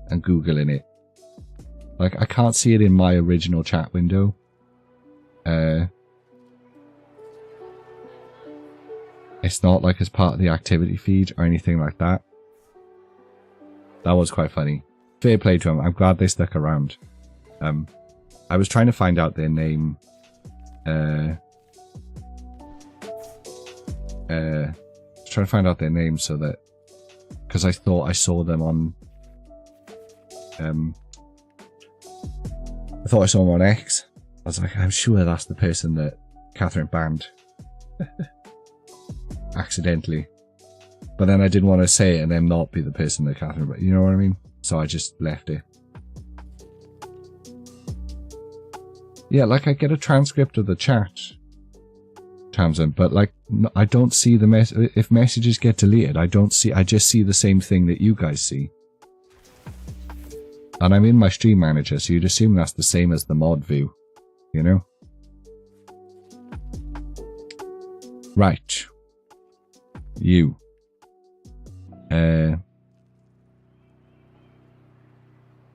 A: And Googling it. Like, I can't see it in my original chat window. It's not like as part of the activity feed or anything like that. That was quite funny. Fair play to them. I'm glad they stuck around. I was trying to find out their name. Trying to find out their name so that, because I thought I saw them on. I thought I saw them on X. I was like, I'm sure that's the person that Catherine banned. Accidentally. But then I didn't want to say it and then not be the person that Catherine, but you know what I mean? So I just left it. Yeah, like I get a transcript of the chat, Tamsin, but like I don't see the if messages get deleted, I just see the same thing that you guys see. And I'm in my stream manager, so you'd assume that's the same as the mod view, you know? Right. You.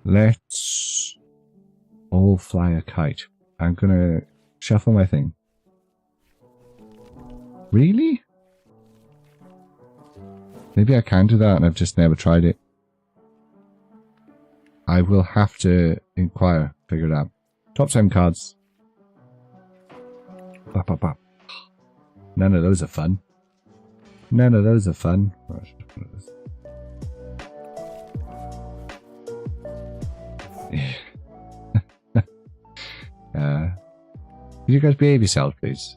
A: Let's all fly a kite. I'm gonna shuffle my thing. Really? Maybe I can do that and I've just never tried it. I will have to inquire, figure it out. Top 7 cards. Bop, bop, bop. None of those are fun. None of those are fun. Could you guys behave yourselves, please?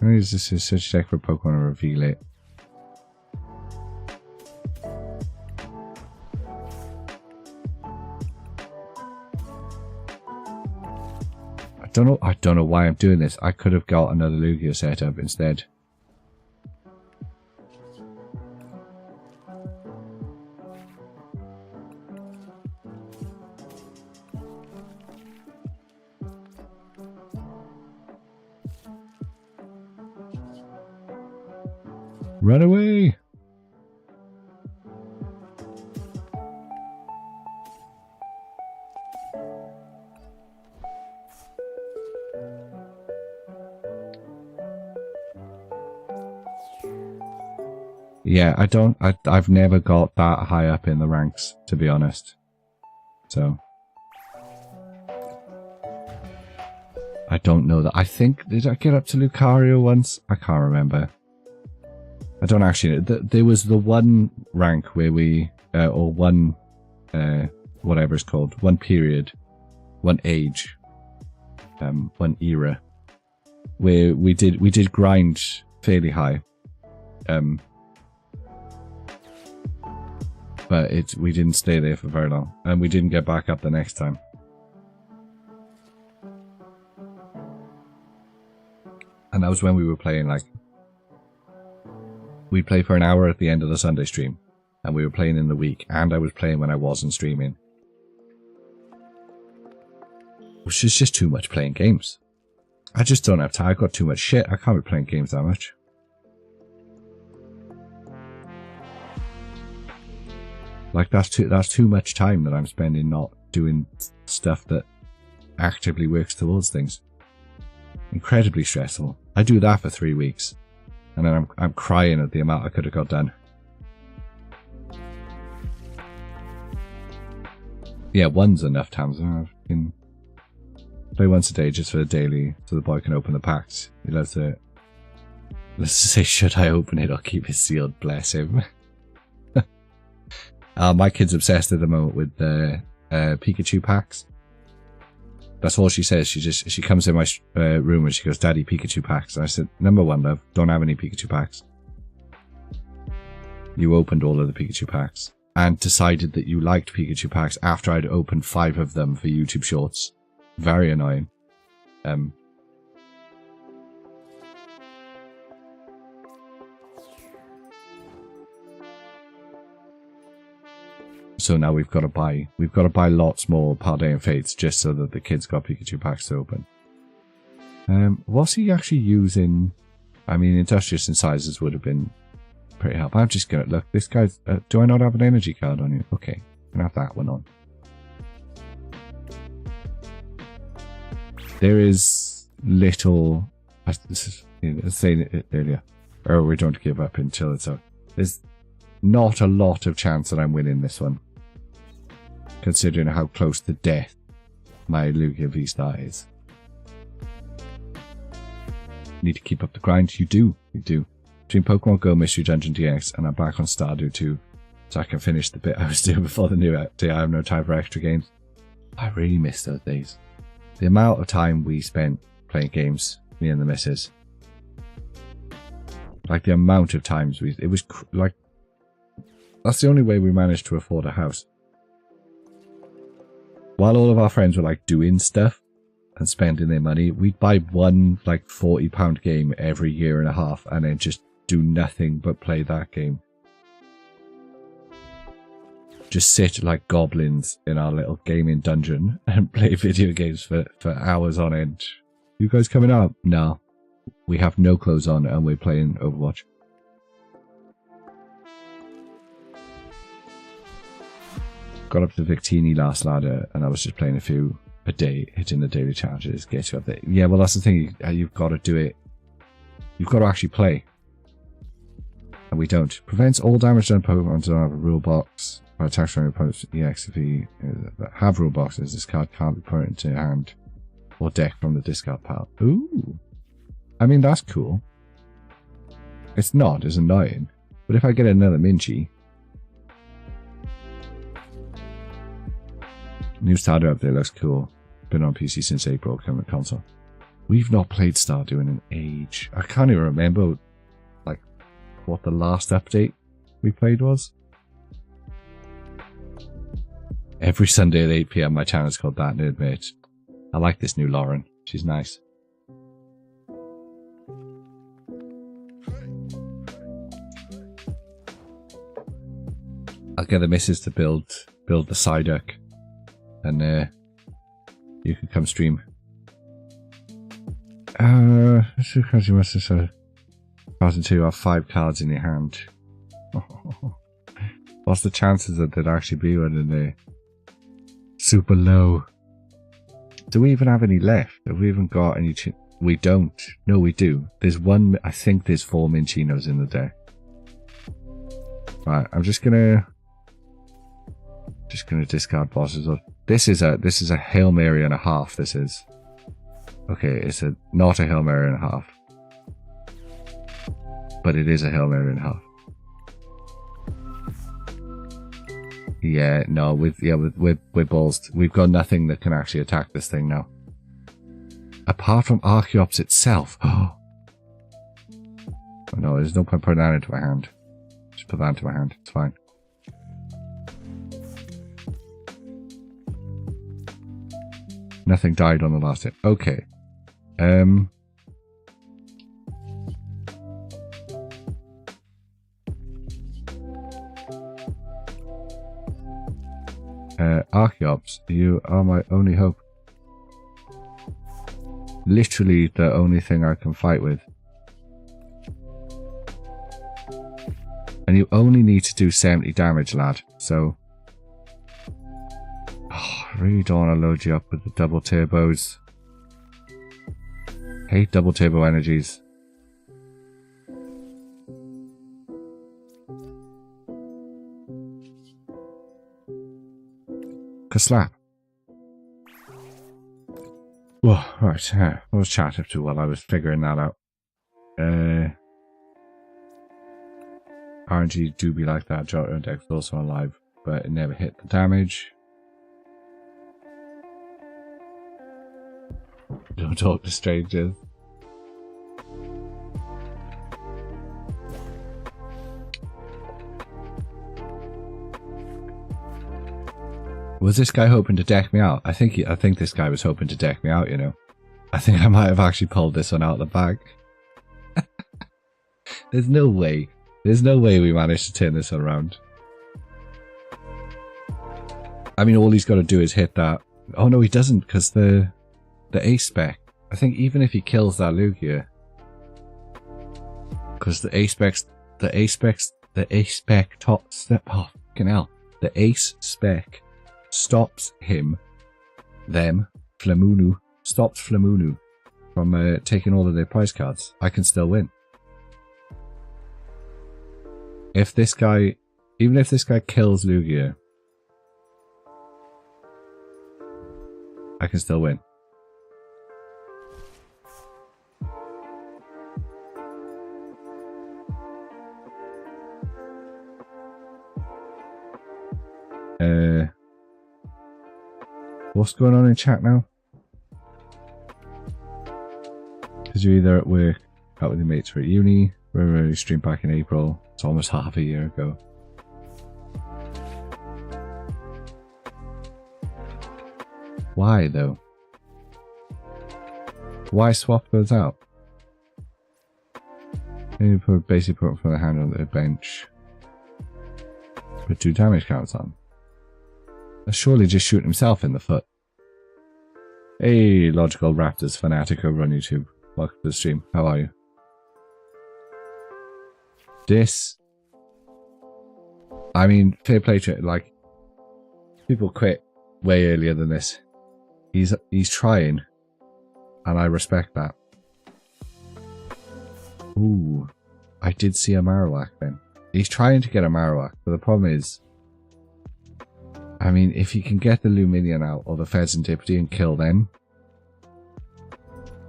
A: I need to search check for Pokemon and reveal it. I don't know why I'm doing this. I could have got another Lugia set up instead. Run away! Yeah, I've never got that high up in the ranks, to be honest. So. I don't know that. I think, did I get up to Lucario once? I can't remember. I don't actually know. There was the one rank where we, or one, whatever it's called, one period, one age, one era, where we did grind fairly high.
C: But we didn't stay there for very long. And we didn't get back up the next time. And that was when we were playing, like... We'd play for an hour at the end of the Sunday stream. And we were playing in the week. And I was playing when I wasn't streaming. Which is just too much playing games. I just don't have time. I've got too much shit. I can't be playing games that much. Like, that's too much time that I'm spending not doing stuff that actively works towards things. Incredibly stressful. I do that for 3 weeks. And then I'm crying at the amount I could have got done. Yeah, one's enough times. I can play once a day just for the daily, so the boy can open the packs. He loves it. Let's say, should I open it or keep it sealed? Bless him. My kid's obsessed at the moment with the Pikachu packs. That's all she says. She comes in my room and she goes, "Daddy, Pikachu packs." And I said, "Number one, love, don't have any Pikachu packs. You opened all of the Pikachu packs and decided that you liked Pikachu packs after I'd opened 5 of them for YouTube Shorts. Very annoying." So now we've got to buy lots more Paldean and Fates just so that the kids got Pikachu packs to open. What's he actually using? I mean, Industrious Incisors would have been pretty helpful. I'm just gonna look. This guy's. Do I not have an energy card on you? Okay, I'm gonna have that one on. There is little. This is saying it earlier. Or we don't give up until it's out. There's not a lot of chance that I'm winning this one, considering how close to death my Lugia V-Star is. Need to keep up the grind. You do. Between Pokemon Go, Mystery Dungeon DX, and I'm back on Stardew 2, so I can finish the bit I was doing before the new update. I have no time for extra games. I really miss those days. The amount of time we spent playing games, me and the missus. Like the amount of times it was like, that's the only way we managed to afford a house. While all of our friends were like doing stuff and spending their money, we'd buy one like £40 game every year and a half and then just do nothing but play that game. Just sit like goblins in our little gaming dungeon and play video games for hours on end. You guys coming up? No. We have no clothes on and we're playing Overwatch. Got up to Victini last ladder and I was just playing a few a day, hitting the daily challenges, get you up there. Yeah, well that's the thing, you've got to do it. You've got to actually play. And we don't. Prevents all damage done Pokemon to have a rule box. By attacks from your opponent's EX if you have rule boxes, this card can't be put into your hand or deck from the discard pile. Ooh. I mean, that's cool. It's not, it's annoying. But if I get another Minchi. New Stardew update looks cool. Been on PC since April, coming to console. We've not played Stardew in an age. I can't even remember, like, what the last update we played was. Every Sunday at 8 PM, my channel is called That Nerd Mate. I like this new Lauren. She's nice. I'll get the missus to build the Psyduck, and you can come stream. Because you must have said cards and 2 have 5 cards in your hand. What's the chances that there'd actually be one in there? Super low. Do we even have any left? Have we even got any? We don't. No, we do. There's one. I think there's 4 Minchinos in the deck. Right, I'm just gonna discard bosses. This is a Hail Mary and a half. This is. Okay, it's not a Hail Mary and a half, but it is a Hail Mary and a half. Yeah, no, we're balls. We've got nothing that can actually attack this thing now. Apart from Archeops itself. Oh no, there's no point putting that into my hand. Just put that into my hand. It's fine. Nothing died on the last hit. Okay. Archeops, you are my only hope. Literally the only thing I can fight with. And you only need to do 70 damage, lad. So... Oh, I really don't want to load you up with the double turbos. Hate double turbo energies. Slap. Whoa, right. What was chat up to while I was figuring that out? RNG do be like that. Jotto Dex was also on live, but it never hit the damage. Don't talk to strangers. Was this guy hoping to deck me out? I think this guy was hoping to deck me out, you know. I think I might have actually pulled this one out of the bag. There's no way. There's no way we managed to turn this one around. I mean, all he's got to do is hit that. Oh no, he doesn't, because the A-spec. I think even if he kills that Lugia, because the A-spec top step. Oh, fucking hell. The Ace spec stops Flamunu, stops Flamunu from taking all of their prize cards. I can still win. If this guy, even if this guy kills Lugia, I can still win. What's going on in chat now? Because you're either at work, out with your mates for at uni, we streamed back in April. It's almost half a year ago. Why though? Why swap those out? Maybe basically put them from the hand on the bench. Put 2 damage counts on. That's surely just shooting himself in the foot. Hey, Logical Raptors fanatic over on YouTube. Welcome to the stream. How are you? This... I mean, fair play to it. Like, people quit way earlier than this. He's trying. And I respect that. Ooh. I did see a Marowak then. He's trying to get a Marowak, but the problem is... I mean, if he can get the Luminion out or the Fezandipity and kill them,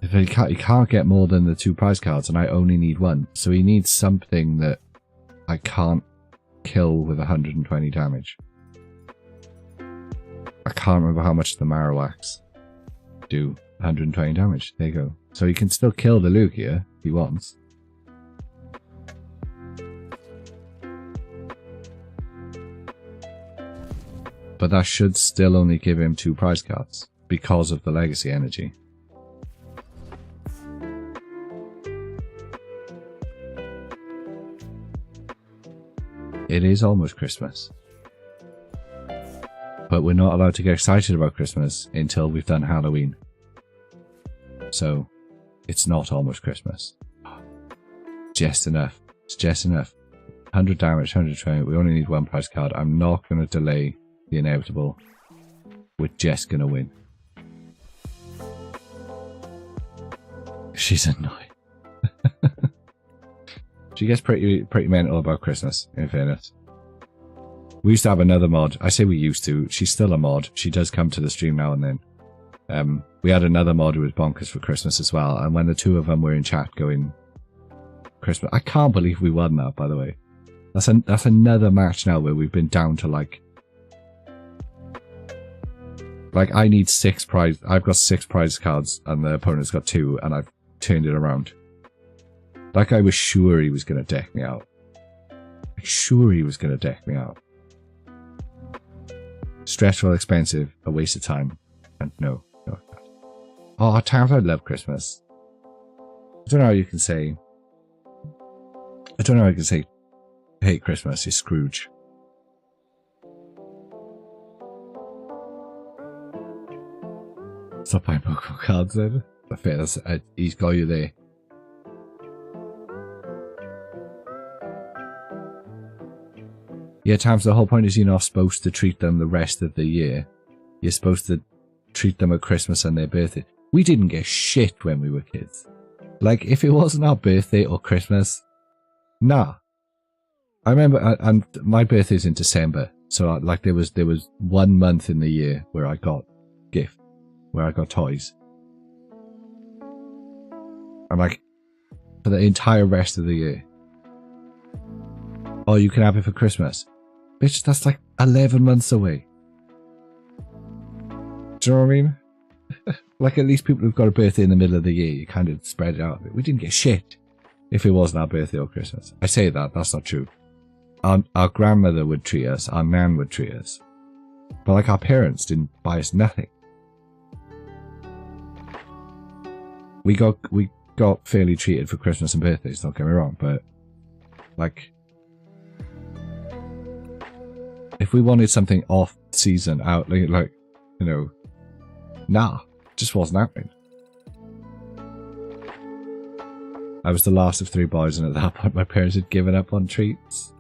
C: if he can't get more than the 2 prize cards, and I only need 1, so he needs something that I can't kill with 120 damage. I can't remember how much the Marowaks do. 120 damage. There you go. So he can still kill the Lugia if he wants. But that should still only give him 2 prize cards because of the legacy energy. It is almost Christmas. But we're not allowed to get excited about Christmas until we've done Halloween. So, it's not almost Christmas. Just enough. It's just enough. 100 damage, 120. We only need 1 prize card. I'm not going to delay the inevitable. We're just gonna win. She's annoying. She gets pretty mental about Christmas, in fairness. We used to have another mod. I say we used to. She's still a mod. She does come to the stream now and then. We had another mod who was bonkers for Christmas as well. And when the 2 of them were in chat going Christmas, I can't believe we won that, by the way. That's another match now where we've been down to like I need 6 prize. I've got 6 prize cards, and the opponent's got 2, and I've turned it around. Like I was sure he was going to deck me out. Sure he was going to deck me out. Stressful, expensive, a waste of time, and no. Oh, times I love Christmas. I don't know how you can say hate Christmas, you're Scrooge. Stop buying Pokemon cards then. I think that's, he's got you there. Yeah, Tams, the whole point is you're not supposed to treat them the rest of the year. You're supposed to treat them at Christmas and their birthday. We didn't get shit when we were kids. Like, if it wasn't our birthday or Christmas, nah. I remember, and my birthday's in December, so like there was 1 month in the year where I got gift, where I got toys. I'm like, for the entire rest of the year. Oh, you can have it for Christmas. Bitch, that's like 11 months away. Do you know what I mean? Like, at least people who've got a birthday in the middle of the year, you kind of spread it out a bit. We didn't get shit if it wasn't our birthday or Christmas. I say that, that's not true. Our grandmother would treat us, our nan would treat us. But like, our parents didn't buy us nothing. We got fairly treated for Christmas and birthdays, don't get me wrong, but like, if we wanted something off season out, like, you know, nah, just wasn't happening. I was the last of 3 boys, and at that point my parents had given up on treats.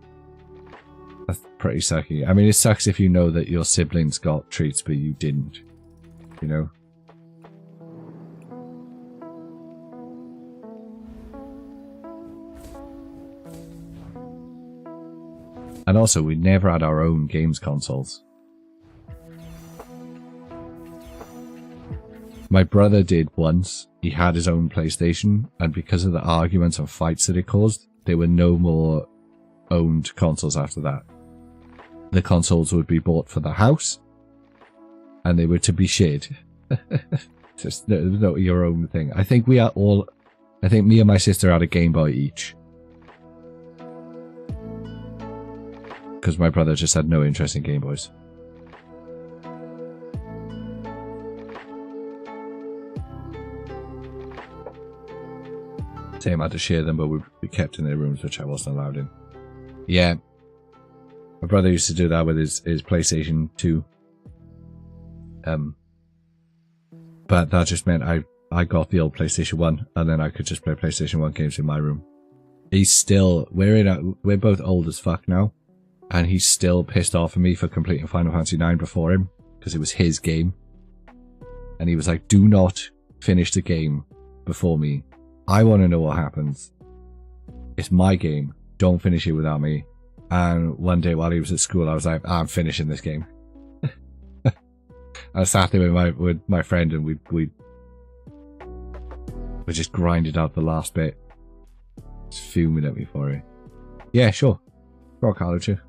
C: That's pretty sucky. I mean, it sucks if you know that your siblings got treats but you didn't, you know? And also, we never had our own games consoles. My brother did once. He had his own PlayStation, and because of the arguments and fights that it caused, there were no more owned consoles after that. The consoles would be bought for the house, and they were to be shared. Just no, your own thing. I think me and my sister had a Game Boy each. Because my brother just had no interest in Game Boys. Same, had to share them, but we kept in their rooms, which I wasn't allowed in. Yeah. My brother used to do that with his PlayStation 2. But that just meant I got the old PlayStation 1, and then I could just play PlayStation 1 games in my room. We're both old as fuck now. And he's still pissed off at me for completing Final Fantasy IX before him, because it was his game. And he was like, do not finish the game before me. I want to know what happens. It's my game. Don't finish it without me. And one day while he was at school, I was like, I'm finishing this game. I sat there with my friend, and we just grinded out the last bit. Just fuming at me for it. Yeah, sure. Go on, Carlucci.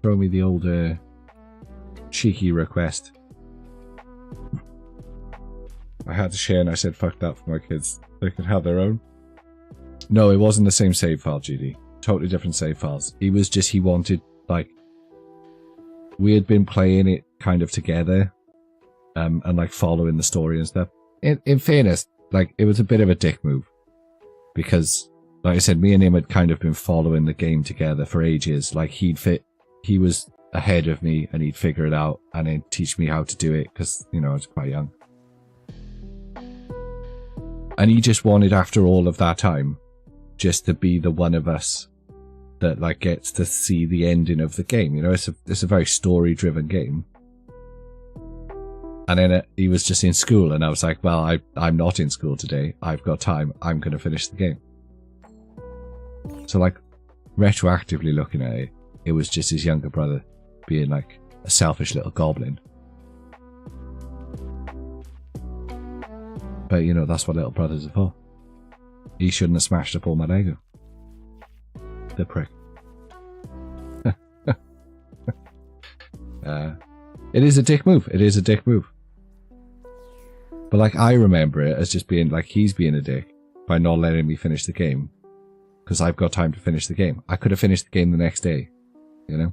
C: Throw me the old cheeky request. I had to share, and I said fuck that for my kids. They could have their own. No, it wasn't the same save file, GD. Totally different save files. He wanted, like, we had been playing it kind of together, and like following the story and stuff. In fairness, like, it was a bit of a dick move, because, like I said, me and him had kind of been following the game together for ages. Like, he was ahead of me, and he'd figure it out and then teach me how to do it, because, you know, I was quite young. And he just wanted, after all of that time, just to be the one of us that, like, gets to see the ending of the game. You know, it's a very story-driven game. And then he was just in school, and I was like, well, I'm not in school today. I've got time. I'm going to finish the game. So, like, retroactively looking at it, it was just his younger brother being, like, a selfish little goblin. But, you know, that's what little brothers are for. He shouldn't have smashed up all my Lego. The prick. It is a dick move. It is a dick move. But, like, I remember it as just being, like, he's being a dick by not letting me finish the game. Because I've got time to finish the game. I could have finished the game the next day. You know?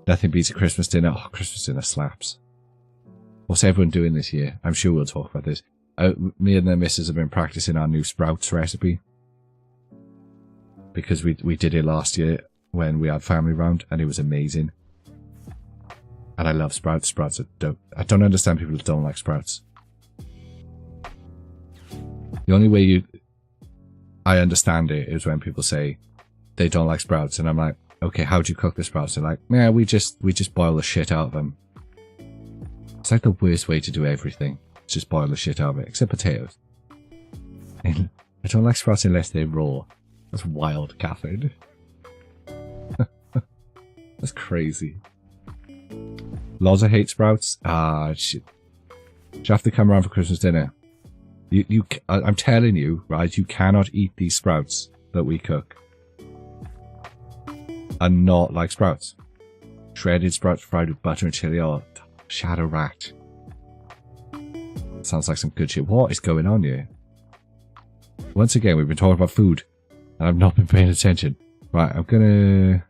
C: Nothing beats a Christmas dinner. Oh, Christmas dinner slaps. What's everyone doing this year? I'm sure we'll talk about this. Me and the missus have been practicing our new sprouts recipe. Because we did it last year when we had family round, and it was amazing. And I love sprouts. Sprouts are dope. I don't understand people who don't like sprouts. The only way I understand it is when people say they don't like sprouts, and I'm like, okay, how do you cook the sprouts? They're like, yeah, we just boil the shit out of them. It's like the worst way to do everything. Just boil the shit out of it, except potatoes. And I don't like sprouts unless they're raw. That's wild, Catherine. That's crazy. Loza hate sprouts. Ah, shit. You have to come around for Christmas dinner. I'm telling you, right? You cannot eat these sprouts that we cook and not like sprouts. Shredded sprouts fried with butter and chili. Oh, Shadow Rat. Sounds like some good shit. What is going on here? Once again, we've been talking about food, and I've not been paying attention. Right, I'm gonna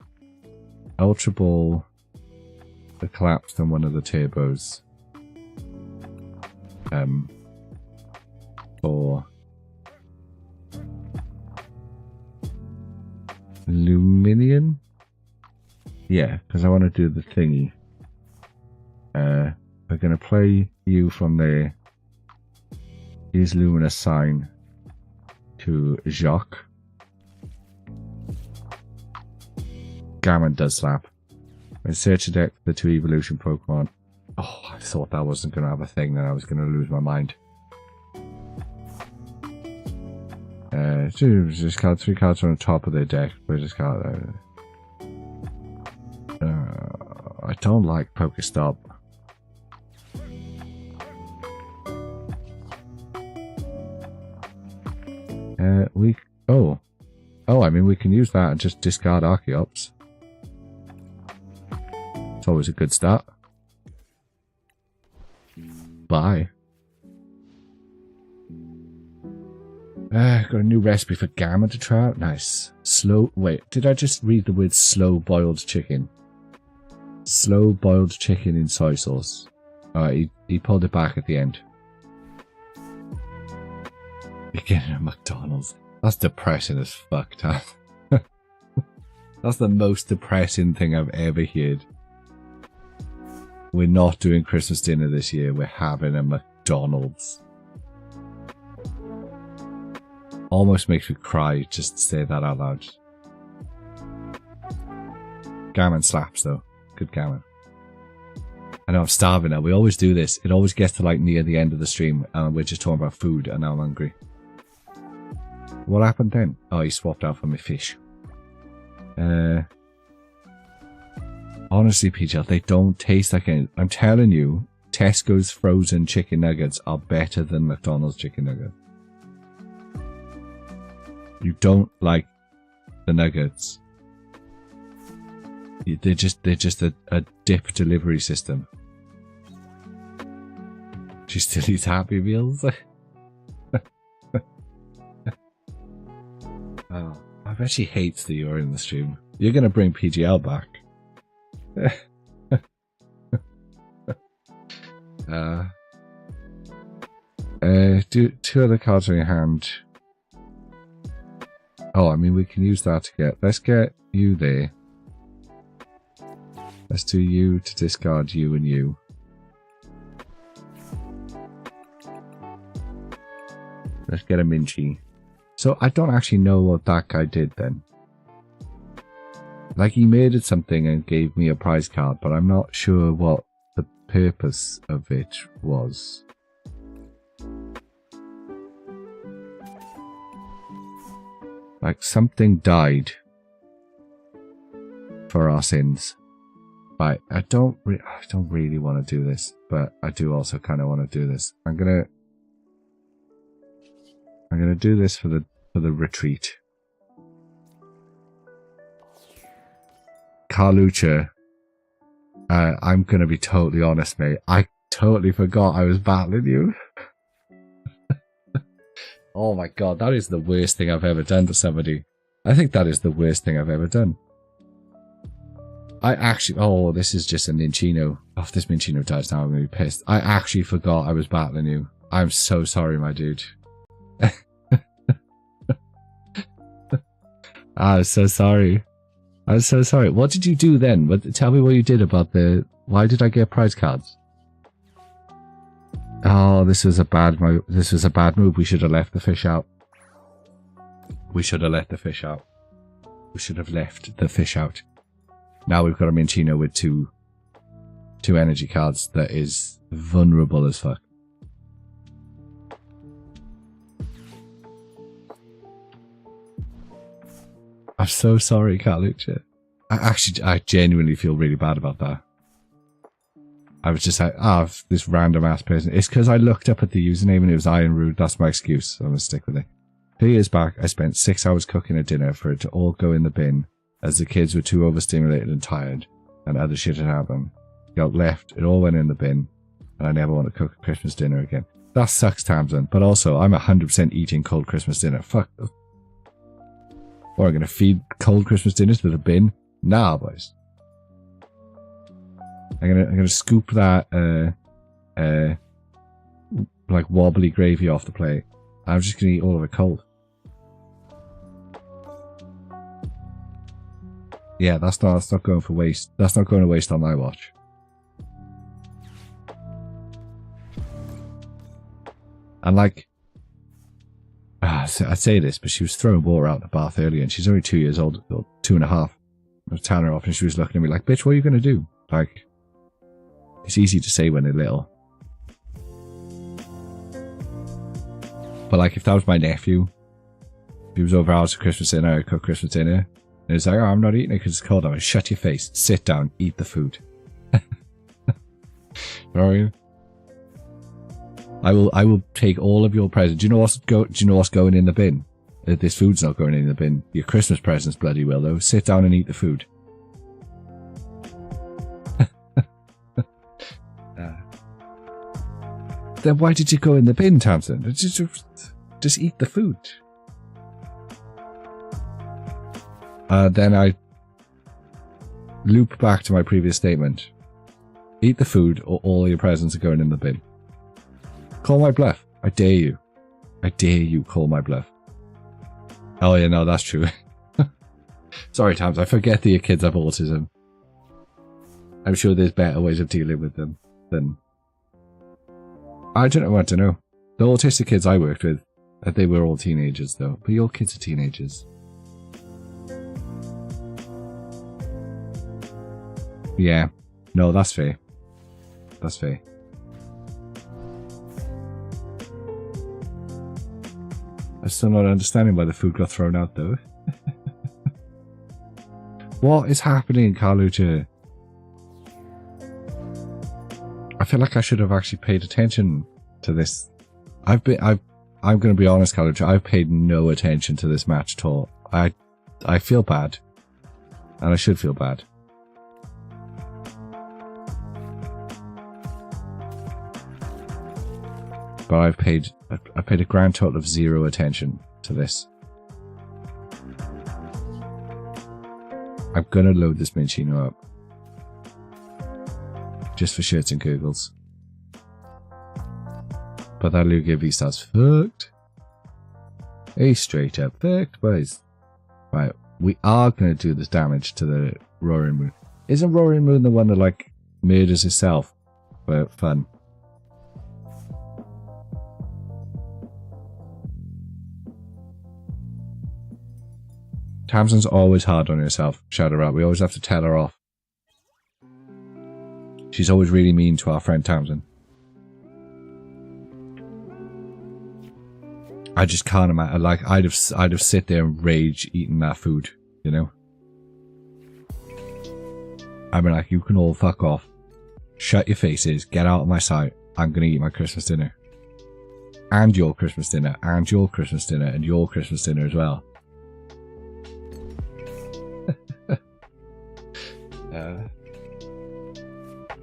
C: Ultra Ball the collapsed on one of the turbos. For Luminion? Yeah, because I want to do the thingy. We're going to play you from there. Use Luminous Sign to Jacques. Gammon does slap. When search a deck for the 2 evolution Pokemon. Oh, I thought that wasn't going to have a thing, then I was going to lose my mind. Just card 3 cards on the top of their deck. We just got I don't like Pokestop. I mean we can use that and just discard Archeops. It's always a good start. Bye. Got a new recipe for Gamma to try out. Nice. Wait, did I just read the word slow boiled chicken? Slow boiled chicken in soy sauce. Alright, he pulled it back at the end. You're getting a McDonald's. That's depressing as fuck, Tom. That's the most depressing thing I've ever heard. We're not doing Christmas dinner this year. We're having a McDonald's. Almost makes me cry just to say that out loud. Gammon slaps though. Good gammon. I know I'm starving now. We always do this. It always gets to like near the end of the stream and we're just talking about food and now I'm hungry. What happened then? Oh, he swapped out for my fish. Honestly, PJ, they don't taste like anything. I'm telling you, Tesco's frozen chicken nuggets are better than McDonald's chicken nuggets. You don't like the nuggets. They're just a dip delivery system. She still eats Happy Meals. Oh, I bet she hates that you're in the stream. You're gonna bring PGL back. Do 2 other cards in your hand. Oh, I mean, we can use that to get... Let's get you there. Let's do you to discard you and you. Let's get a Minchi. So, I don't actually know what that guy did then. Like, he made it something and gave me a prize card, but I'm not sure what the purpose of it was. Like, something died for our sins. Right, I don't really want to do this, but I do also kind of want to do this. I'm gonna do this for the retreat. Carlucha, I'm gonna be totally honest, mate. I totally forgot I was battling you. Oh my god, that is the worst thing I've ever done to somebody. I think that is the worst thing I've ever done. I actually... Oh, this is just a Minchino. Oh, if this Minchino dies now, I'm going to be pissed. I actually forgot I was battling you. I'm so sorry, my dude. I'm so sorry. I'm so sorry. What did you do then? Tell me what you did about the... Why did I get prize cards? Oh, this was a bad move. This was a bad move. We should have left the fish out. We should have let the fish out. We should have left the fish out. Now we've got a Minchino with two energy cards that is vulnerable as fuck. I'm so sorry, Carlucci. I genuinely feel really bad about that. I was just like, this random ass person. It's because I looked up at the username and it was Iron Rude. That's my excuse. I'm going to stick with it. 2 years back, I spent 6 hours cooking a dinner for it to all go in the bin as the kids were too overstimulated and tired and other shit had happened. Got left, it all went in the bin, and I never want to cook a Christmas dinner again. That sucks, Tamsin. But also, I'm 100% eating cold Christmas dinner. Fuck. Or I'm going to feed cold Christmas dinners to the bin? Nah, boys. I'm gonna scoop that like wobbly gravy off the plate. I'm just gonna eat all of it cold. Yeah, that's not going for waste. That's not going to waste on my watch. And like, I'd say this, but she was throwing water out in the bath earlier, and she's only 2 years old, or 2.5. I was telling her off, and she was looking at me like, "Bitch, what are you gonna do?" Like, it's easy to say when they're little. But like, if that was my nephew, if he was over ours for Christmas dinner, I'd cook Christmas dinner, and he's like, "Oh, I'm not eating it because it's cold." I would shut your face, sit down, eat the food. Sorry. I will take all of your presents. Do you know what's going in the bin? This food's not going in the bin. Your Christmas presents bloody will though. Sit down and eat the food. Then why did you go in the bin, Tamsin? Just eat the food. Then I loop back to my previous statement. Eat the food or all your presents are going in the bin. Call my bluff. I dare you. I dare you call my bluff. Oh yeah, no, that's true. Sorry, Tams, I forget that your kids have autism. I'm sure there's better ways of dealing with them than... I don't want to know. The autistic kids I worked with, they were all teenagers though. But your kids are teenagers. Yeah. No, that's fair. That's fair. I'm still not understanding why the food got thrown out though. What is happening, Carlucci? I feel like I should have actually paid attention to this. I'm going to be honest, Carlucci. I've paid no attention to this match at all. I feel bad, and I should feel bad. But I paid a grand total of 0 attention to this. I'm gonna load this Minchino up. Just for shits and giggles. But that Lugia V-Star's fucked. He's straight up fucked, boys. Right, we are gonna do this damage to the Roaring Moon. Isn't Roaring Moon the one that like murders itself for fun? Tamsin's always hard on herself, shout her out. We always have to tell her off. She's always really mean to our friend Tamsin. I just can't imagine. Like, I'd have sit there and rage eating that food, you know? I'd be like, you can all fuck off. Shut your faces. Get out of my sight. I'm gonna eat my Christmas dinner. And your Christmas dinner. And your Christmas dinner. And your Christmas dinner as well.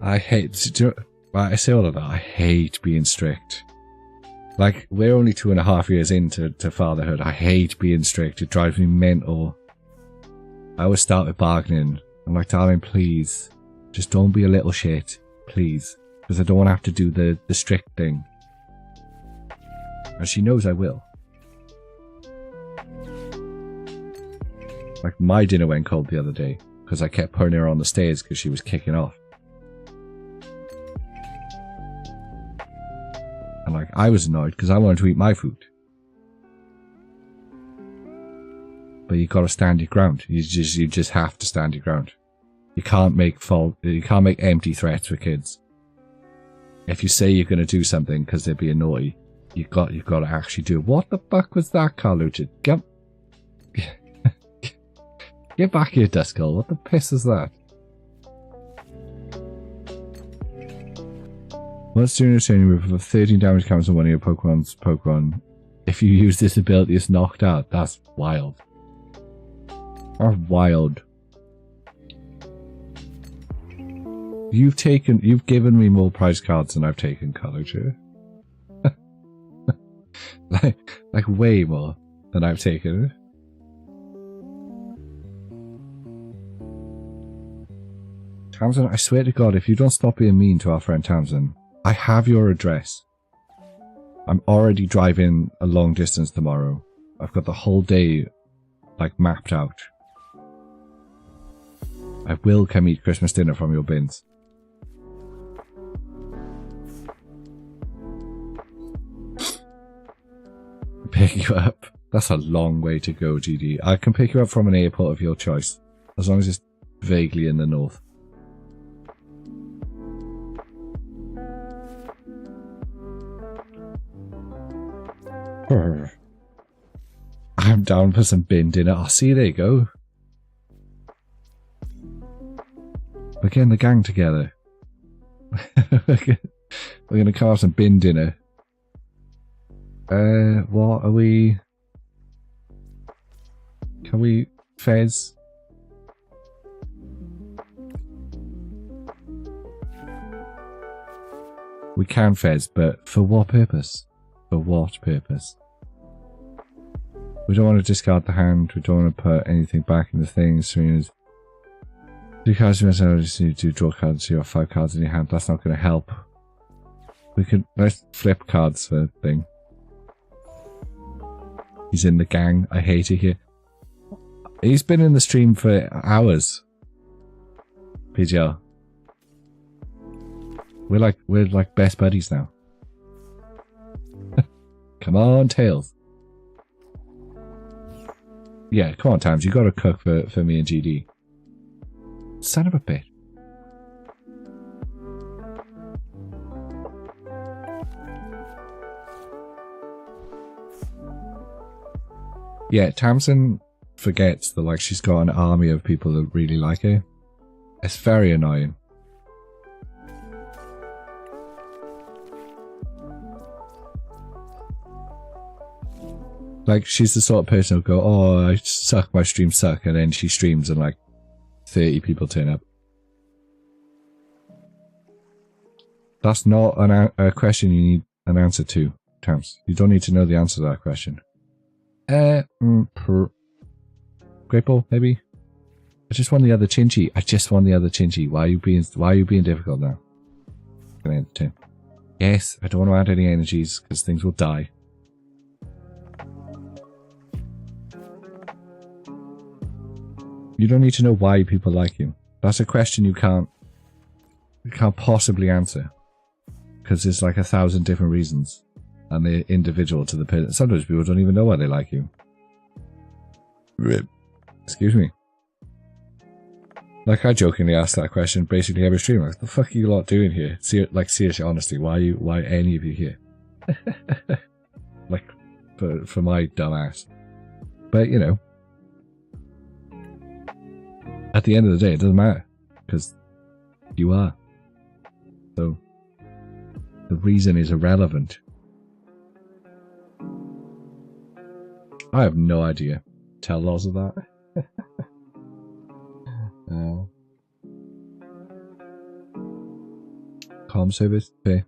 C: I hate, I say all of that, I hate being strict. Like, we're only 2.5 years into fatherhood. I hate being strict. It drives me mental. I always start with bargaining I'm like, darling, please. Just don't be a little shit. Please. Because I don't want to have to do the strict thing. And she knows I will. Like, my dinner went cold the other day. Because I kept putting her on the stairs because she was kicking off. And like, I was annoyed because I wanted to eat my food. But you gotta stand your ground. You just have to stand your ground. You can't make empty threats with kids. If you say you're gonna do something because they're being naughty, you've got to actually do it. What the fuck was that, Carlucci? Get back here, Duskull. What the piss is that? Once during your turn, you remove 13 damage counters on one of your Pokemon. If you use this ability, it's knocked out. That's wild. That's wild. You've given me more prize cards than I've taken, Carlucci. like way more than I've taken. Tamsin, I swear to God, if you don't stop being mean to our friend Tamsin, I have your address. I'm already driving a long distance tomorrow. I've got the whole day, like, mapped out. I will come eat Christmas dinner from your bins. Pick you up. That's a long way to go, GD. I can pick you up from an airport of your choice, as long as it's vaguely in the north. I'm down for some bin dinner. Oh, see, there you go. We're getting the gang together. We're going to come have some bin dinner. What are we? Can we fez? We can fez, but for what purpose? For what purpose? We don't want to discard the hand. We don't want to put anything back in the thing. As soon as two cards, you just need to draw cards. You have 5 cards in your hand. That's not going to help. We could let's flip cards for the thing. He's in the gang. I hate it here. He's been in the stream for hours. PGR. We're like best buddies now. Come on, Tails. Yeah, come on, Tams. You got to cook for me and GD. Son of a bitch. Yeah, Tamsin forgets that like she's got an army of people that really like her. It's very annoying. Like, she's the sort of person who'll go, oh, I suck, my streams suck, and then she streams and like 30 people turn up. That's not a question you need an answer to, Tams. You don't need to know the answer to that question. Great ball, maybe? I just won the other Chinchi. I just won the other Chinchi. Why are you being difficult now? Can I entertain? Yes, I don't want to add any energies because things will die. You don't need to know why people like you. That's a question you can't possibly answer. Because there's like 1,000 different reasons. And they're individual to the person. Sometimes people don't even know why they like you. Excuse me. Like, I jokingly asked that question basically every stream. Like, what the fuck are you lot doing here? Seriously, honestly, why any of you here? Like, for my dumb ass. But, you know. At the end of the day, it doesn't matter. Because you are. So, the reason is irrelevant. I have no idea. Tell laws of that. Comm service, pay.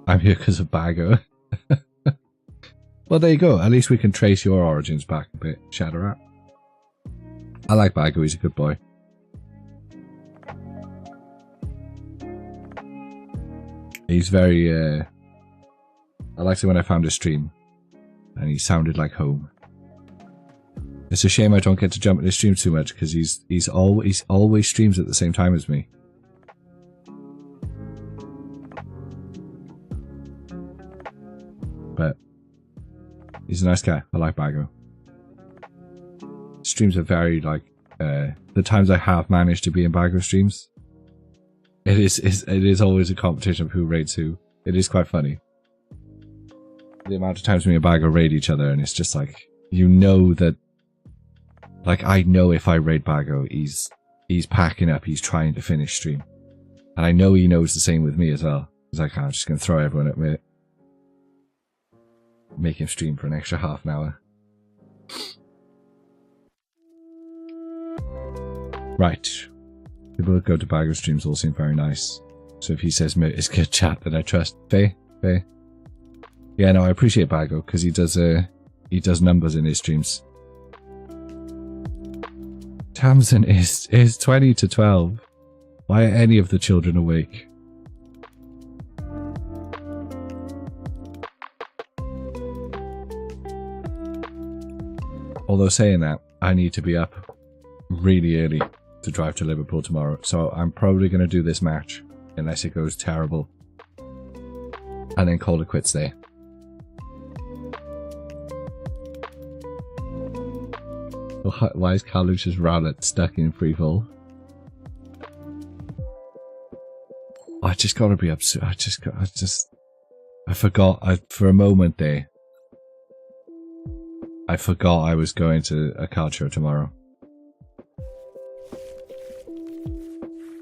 C: I'm here because of Bago. Well, there you go. At least we can trace your origins back a bit, Shadowrat. I like Bago, he's a good boy. He's very, I liked it when I found his stream, and he sounded like home. It's a shame I don't get to jump in his stream too much, because he's always streams at the same time as me. But he's a nice guy. I like Bago. Streams are very, like, the times I have managed to be in Bago streams, it is always a competition of who raids who. It is quite funny. The amount of times me and Bago raid each other, and it's just like, you know that, like, I know if I raid Bago, he's packing up, he's trying to finish stream. And I know he knows the same with me as well. He's like, I'm just going to throw everyone at me. Make him stream for an extra half an hour. Right. People that go to Bago streams all seem very nice. So if he says it's good chat, then I trust. Faye? Yeah, no, I appreciate Bago, because he does numbers in his streams. Tamsin is 20 to 12. Why are any of the children awake? Although saying that, I need to be up really early to drive to Liverpool tomorrow, so I'm probably going to do this match, unless it goes terrible, and then call it quits there. Why is Carlucci's Rowlet stuck in freefall? I just gotta be upset. I forgot. For a moment there, I forgot I was going to a card show tomorrow.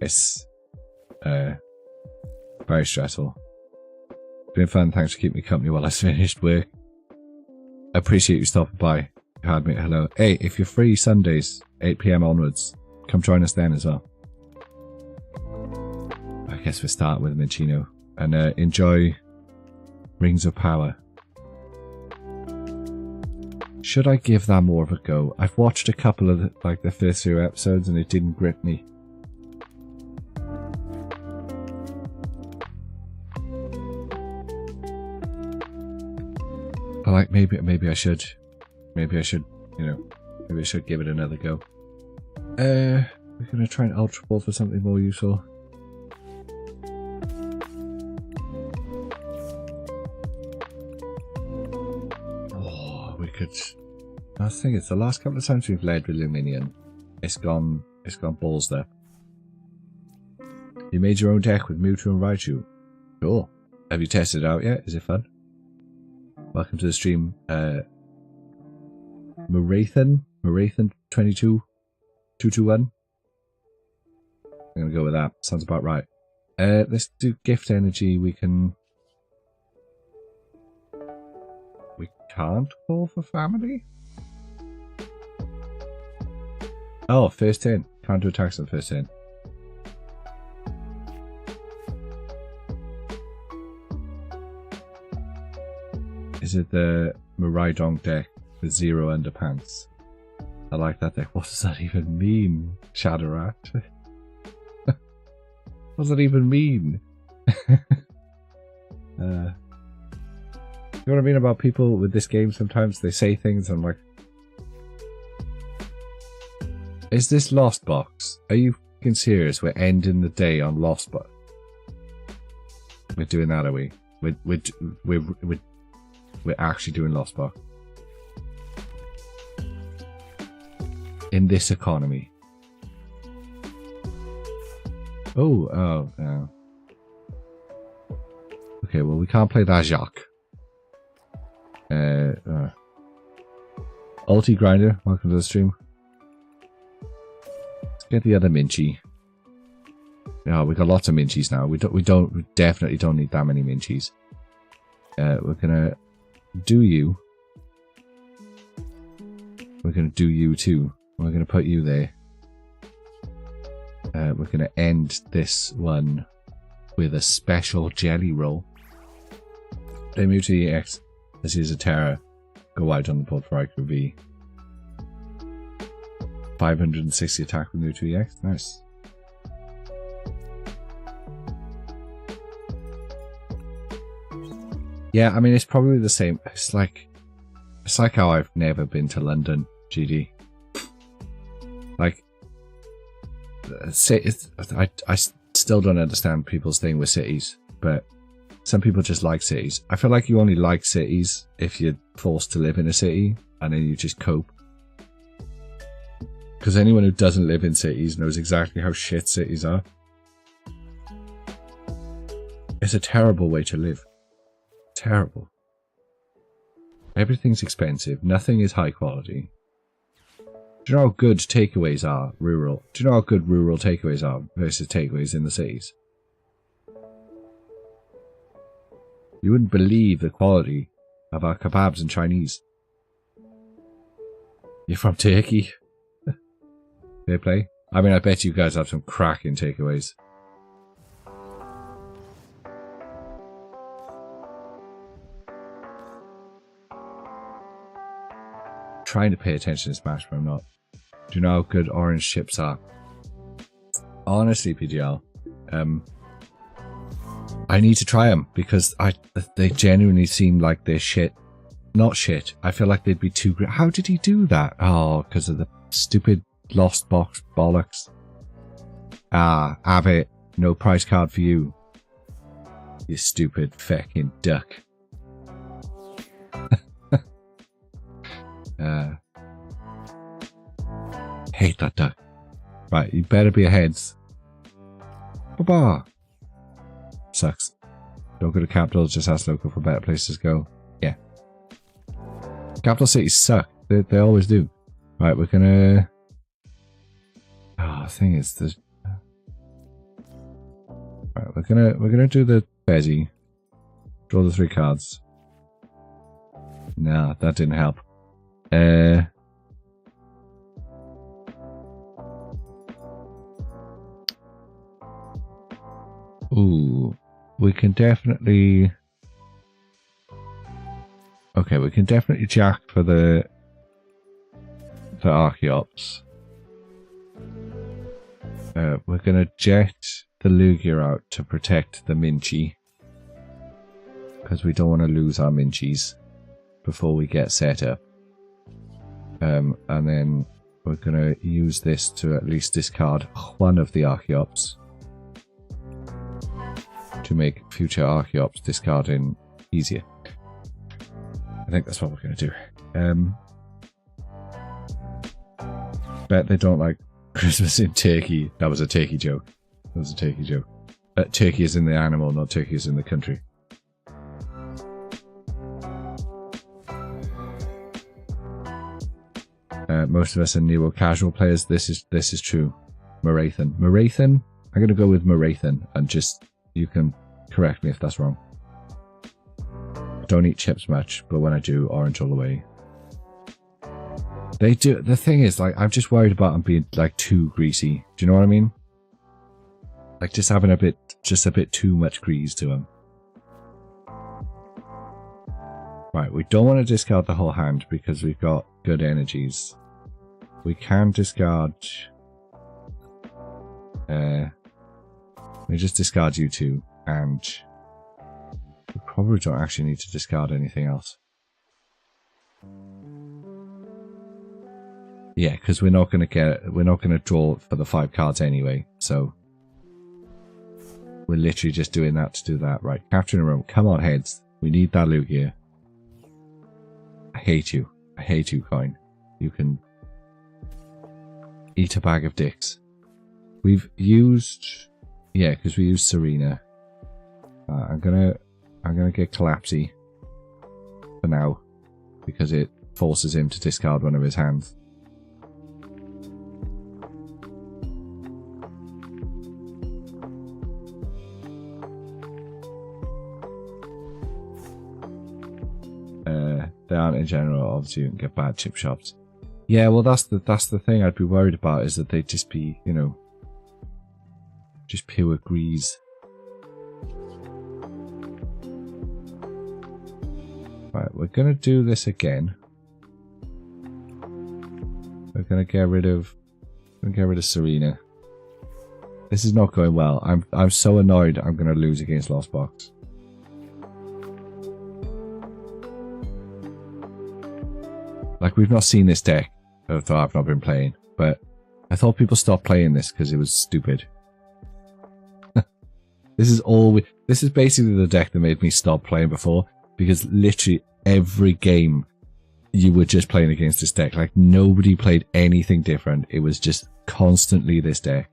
C: It's very stressful. Been fun. Thanks for keeping me company while I finished work. I appreciate you stopping by. You had me. Hello. Hey, if you're free Sundays, 8 PM onwards, come join us then as well. I guess we'll start with Minchino and enjoy Rings of Power. Should I give that more of a go? I've watched a couple of the first few episodes and it didn't grip me. But like maybe I should, you know, maybe I should give it another go. We're gonna try and Ultra Ball for something more useful. We could. I think it's the last couple of times we've led with Luminion. It's gone balls there. You made your own deck with Mewtwo and Raichu. Cool. Have you tested it out yet? Is it fun? Welcome to the stream, Marathan 22221. I'm gonna go with that. Sounds about right. Let's do gift energy. We can't call for family? Oh, first turn. Can't do attacks on the first turn. Is it the Miraidon deck with 0 underpants? I like that deck. What does that even mean, Shadowrat? What does that even mean? You know what I mean about people with this game? Sometimes they say things and I'm like, is this Lost Box? Are you fucking serious? We're ending the day on Lost Box. We're doing that, are we? We're actually doing Lost Box. In this economy. Oh. Okay, well we can't play that Jacques. Ulti Grinder, welcome to the stream. Let's get the other Minchie. Yeah, we got lots of Minchies now. We definitely don't need that many Minchies. We're gonna do you. We're gonna do you too. We're gonna put you there. We're gonna end this one with a special jelly roll. Play Mewtwo EX. This is a Terra. Go out on the board for IQV. 560 attack with new 2EX. Nice. Yeah, I mean, it's probably the same. It's like how I've never been to London, GD. Like, I still don't understand people's thing with cities, but some people just like cities. I feel like you only like cities if you're forced to live in a city, and then you just cope. Because anyone who doesn't live in cities knows exactly how shit cities are. It's a terrible way to live. Terrible. Everything's expensive. Nothing is high quality. Do you know how good takeaways are rural? Do you know how good rural takeaways are versus takeaways in the cities? You wouldn't believe the quality of our kebabs and Chinese. You're from Turkey? Fair play. I mean, I bet you guys have some cracking takeaways. Trying to pay attention to Smash, but I'm not. Do you know how good orange chips are? Honestly, PGL, I need to try them because they genuinely seem like they're shit. Not shit. I feel like they'd be too great. How did he do that? Oh, because of the stupid lost box bollocks. Ah, have it. No price card for you. You stupid fucking duck. Hate that duck. Right, you better be ahead. Baba. Sucks. Don't go to capitals, just ask local for better places to go. Yeah. Capital cities suck. They always do. Right, we're gonna... Oh, the thing is, there's... Right, we're gonna do the Bezzy. Draw the 3 cards. Nah, that didn't help. Ooh, we can definitely... Okay, we can definitely jack for the Archeops. We're gonna jet the Lugia out to protect the Minchi. Because we don't want to lose our Minchies before we get set up. And then we're gonna use this to at least discard one of the Archeops. To make future Archeops discarding easier. I think that's what we're going to do. Bet they don't like Christmas in Turkey. That was a Turkey joke. That was a Turkey joke. Turkey is in the animal, not Turkey is in the country. Most of us are new or casual players. This is true. Marathon. I'm going to go with Marathon and just... You can correct me if that's wrong. Don't eat chips much, but when I do, orange all the way. They do. The thing is, like, I'm just worried about them being like too greasy. Do you know what I mean? Like just having a bit too much grease to them. Right, we don't want to discard the whole hand because we've got good energies. We can discard. We just discard you two, and we probably don't actually need to discard anything else. Yeah, because we're not going to draw for the 5 cards anyway, so we're literally just doing that to do that. Right, capturing a room. Come on, heads. We need that loot here. I hate you. I hate you, coin. You can eat a bag of dicks. We've used... Yeah, because we use Serena. I'm gonna get Collapsy for now because it forces him to discard one of his hands. They aren't in general. Obviously, you can get bad chip shops. Yeah, well, that's the thing I'd be worried about is that they'd just be, you know. Just pure grease. Right, we're going to do this again. We're going to get rid of Don't get rid of Serena. This is not going well. I'm so annoyed I'm going to lose against Lost Box. Like, we've not seen this deck, although I've not been playing, but I thought people stopped playing this because it was stupid. This is basically the deck that made me stop playing before, because literally every game you were just playing against this deck. Like, nobody played anything different. It was just constantly this deck.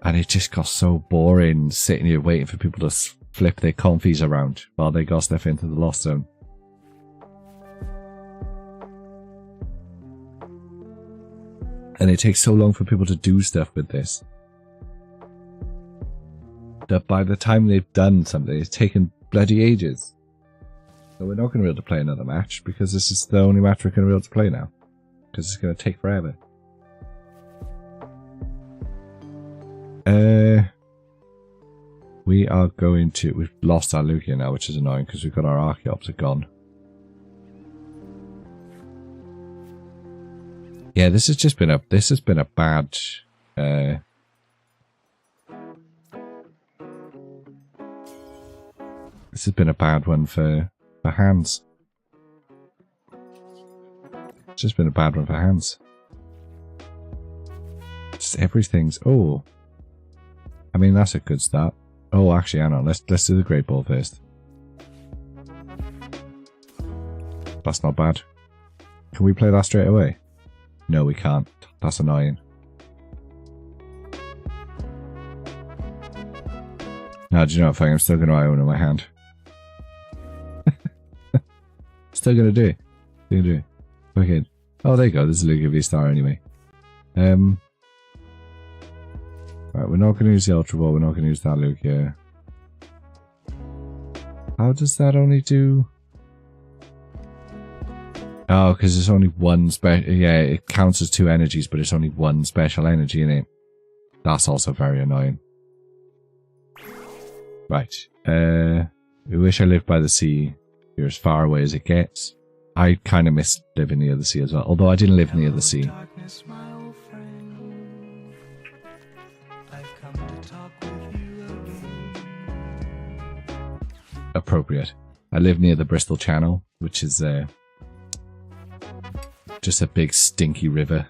C: And it just got so boring sitting here waiting for people to flip their confies around while they got stuff into the Lost Zone. And it takes so long for people to do stuff with this that by the time they've done something, it's taken bloody ages. So we're not going to be able to play another match because this is the only match we're going to be able to play now. Because it's going to take forever. We are going to... We've lost our Lugia now, which is annoying because we've got our Archeops are gone. Yeah, this has been a bad... This has been a bad one for hands. It's just been a bad one for hands. Just everything's... Oh. I mean, that's a good start. Oh, actually, hang on. Let's do the Great Ball first. That's not bad. Can we play that straight away? No, we can't. That's annoying. No, do you know what? I'm still going to Iona my hand. Still going to do it. Still going to do it. Okay. Oh, there you go. There's a Lugia V-Star anyway. Right, we're not going to use the Ultra Ball. We're not going to use that Lugia. How does that only do... Oh, because it's only one special... Yeah, it counts as 2 energies, but it's only 1 special energy in it. That's also very annoying. Right. We wish I lived by the sea. You're as far away as it gets. I kind of miss living near the sea as well. Although I didn't live near the sea. Appropriate. I live near the Bristol Channel, which is just a big stinky river.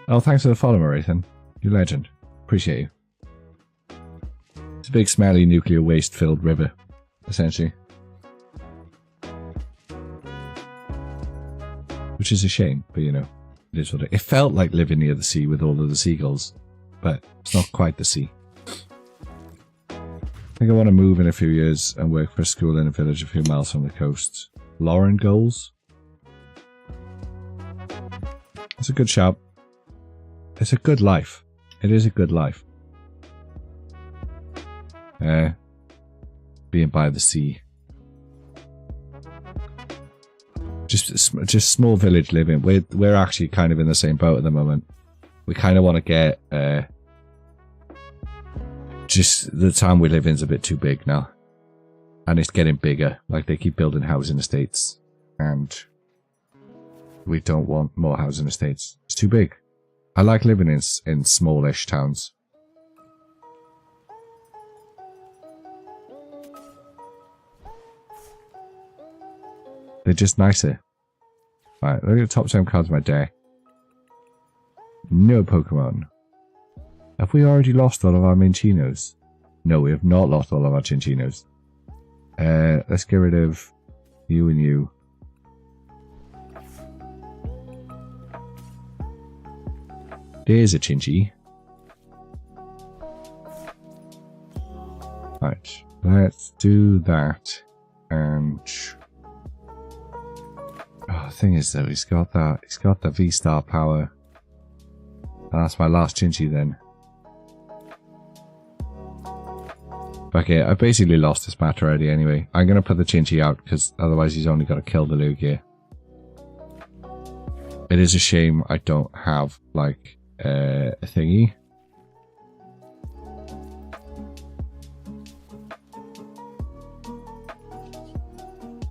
C: Oh, thanks for the follow, Marathan. You legend. Appreciate you. It's a big smelly nuclear waste filled river, essentially. Which is a shame, but you know, it is what it felt like living near the sea with all of the seagulls, but it's not quite the sea. I think I want to move in a few years and work for a school in a village a few miles from the coast. Lauren goals? It's a good shout. It's a good life. It is a good life. Being by the sea. Just small village living. We're actually kind of in the same boat at the moment. We kind of want to get... just the town we live in is a bit too big now. And it's getting bigger. Like, they keep building housing estates. And we don't want more housing estates. It's too big. I like living in smallish towns. They're just nicer. Right, look at the top 7 cards of my deck. No Pokemon. Have we already lost all of our Minchinos? No, we have not lost all of our Chinchinos. Let's get rid of you and you. There's a Chinchi. Right, let's do that. And... Oh, the thing is though, he's got the V-Star power. And that's my last Chinchi then. Okay, I basically lost this match already anyway. I'm going to put the Chinchi out because otherwise he's only got to kill the Lugia. It is a shame I don't have, like, a thingy.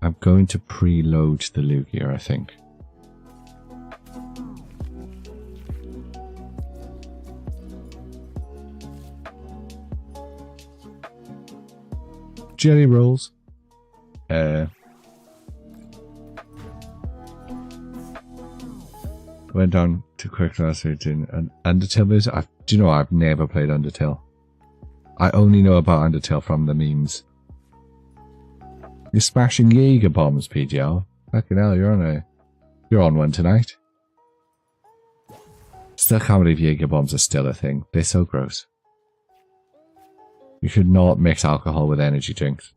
C: I'm going to preload the Lugia, I think. Jelly rolls. Went down to quick last week in an Undertale. Do you know I've never played Undertale? I only know about Undertale from the memes. You're smashing Jaeger bombs, PGL. Fucking hell, you're on one tonight. Still can't believe Jaeger bombs are still a thing. They're so gross. You should not mix alcohol with energy drinks.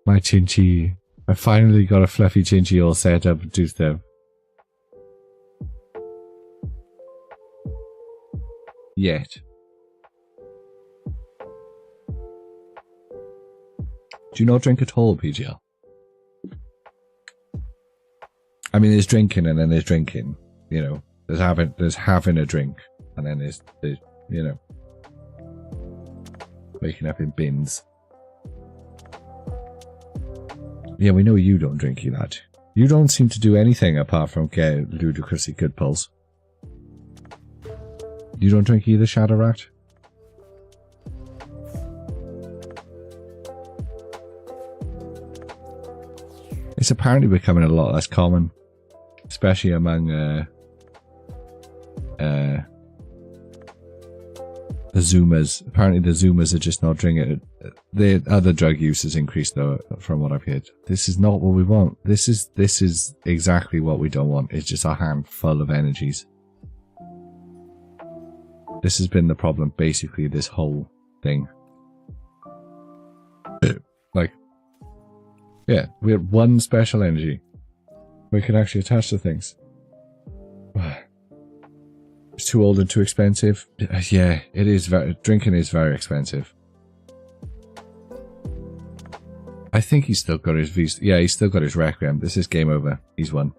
C: My Chinchi. I finally got a fluffy Chinchi all set up and do stuff. Yet. Do you not drink at all, PGL? I mean, there's drinking and then there's drinking. You know, there's having a drink and then there's you know, waking up in bins. Yeah, we know you don't drink, you lad. You don't seem to do anything apart from get ludicrously good pulls. You don't drink either, Shadow Rat? It's apparently becoming a lot less common, especially among the Zoomers. Apparently the Zoomers are just not drinking it. The other drug use has increased though, from what I've heard. This is not what we want. This is exactly what we don't want. It's just a handful of energies. This has been the problem basically this whole thing. Like, yeah, we had one special energy we can actually attach to things. It's too old and too expensive. Yeah, it is. Drinking is very expensive. I think he's still got his V. Yeah, he's still got his Requiem. This is game over. He's won.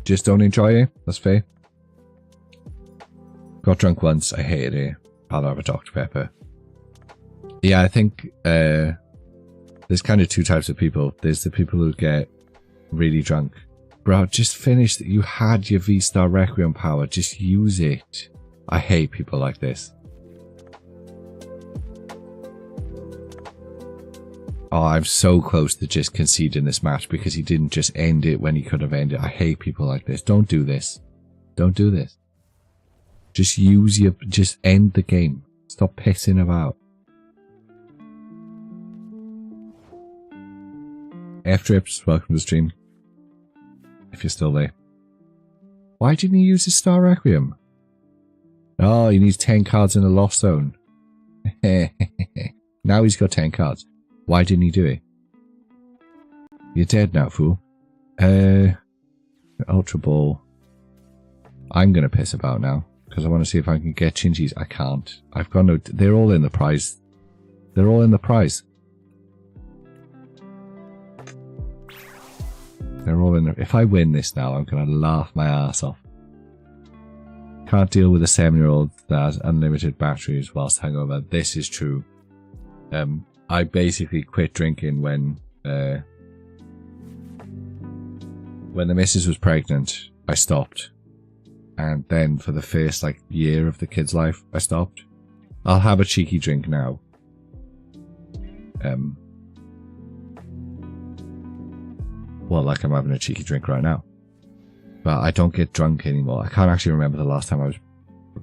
C: Just don't enjoy it. That's fair. Got drunk once. I hated it. I'll have a Dr. Pepper. Yeah, I think there's kind of two types of people. There's the people who get really drunk. Bro, just finish. You had your V-Star Requiem power. Just use it. I hate people like this. Oh, I'm so close to just conceding this match because he didn't just end it when he could have ended it. I hate people like this. Don't do this. Don't do this. Just just end the game. Stop pissing about. F-Trips, welcome to the stream. If you're still there. Why didn't he use his Star Requiem? Oh, he needs 10 cards in a Lost Zone. Now he's got 10 cards. Why didn't he do it? You're dead now, fool. Ultra Ball. I'm going to piss about now. Because I want to see if I can get Chinchis. I can't. I've got no... They're all in the prize. They're all in the prize. They're all in the... If I win this now, I'm going to laugh my ass off. Can't deal with a 7-year-old that has unlimited batteries whilst hungover. This is true. I basically quit drinking when the missus was pregnant. I stopped. And then for the first year of the kid's life, I stopped. I'll have a cheeky drink now. Well, like I'm having a cheeky drink right now. But I don't get drunk anymore. I can't actually remember the last time I was...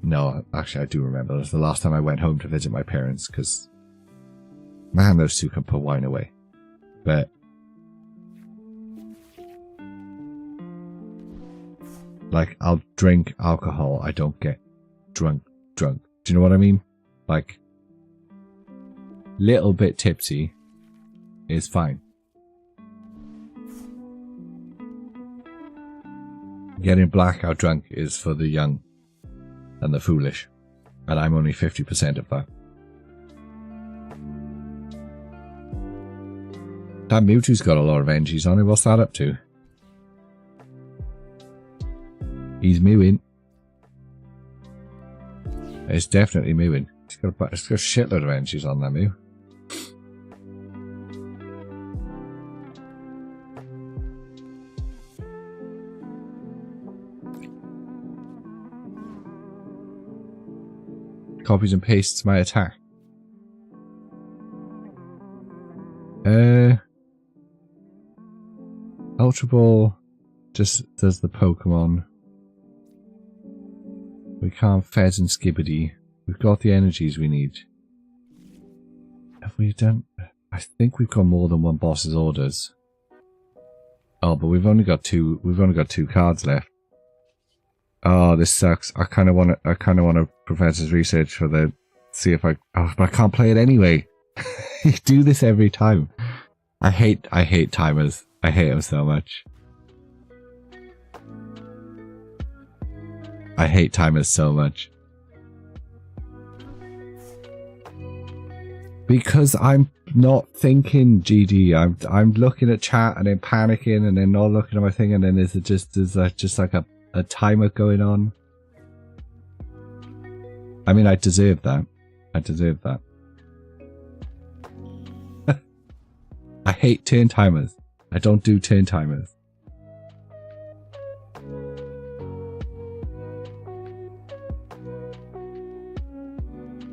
C: No, actually I do remember. It was the last time I went home to visit my parents, because... Man, those two can put wine away. But... I'll drink alcohol. I don't get drunk. Do you know what I mean? Little bit tipsy is fine. Getting blackout drunk is for the young and the foolish. And I'm only 50% of that. That Mewtwo's got a lot of energies on it. What's that up to? He's mewing. It's definitely mewing. It's got a shitload of energies on that Mew. copies and pastes my attack. Ultra Ball just does the Pokemon. We can't Fez and Skibbity. We've got the energies we need. Have we done... I think we've got more than one boss's orders. Oh, but we've only got two cards left. Oh, this sucks. I kinda wanna Professor's Research for the... See if I... Oh, but I can't play it anyway. You do this every time. I hate timers. I hate them so much. I hate timers so much. Because I'm not thinking, GD. I'm looking at chat and then panicking and then not looking at my thing, and then is that just like a timer going on? I mean, I deserve that. I deserve that. I hate turn timers. I don't do turn timers.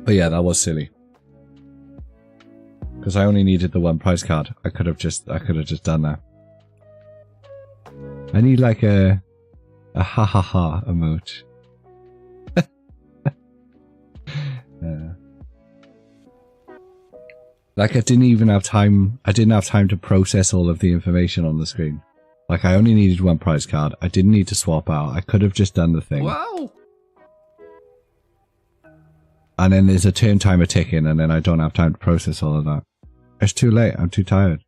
C: But yeah, that was silly. Because I only needed the one prize card. I could have just done that. I need like a ha ha ha emote. Like I didn't have time to process all of the information on the screen. Like I only needed one prize card. I didn't need to swap out. I could have just done the thing.
D: Wow.
C: And then there's a turn timer ticking, and then I don't have time to process all of that. It's too late. I'm too tired.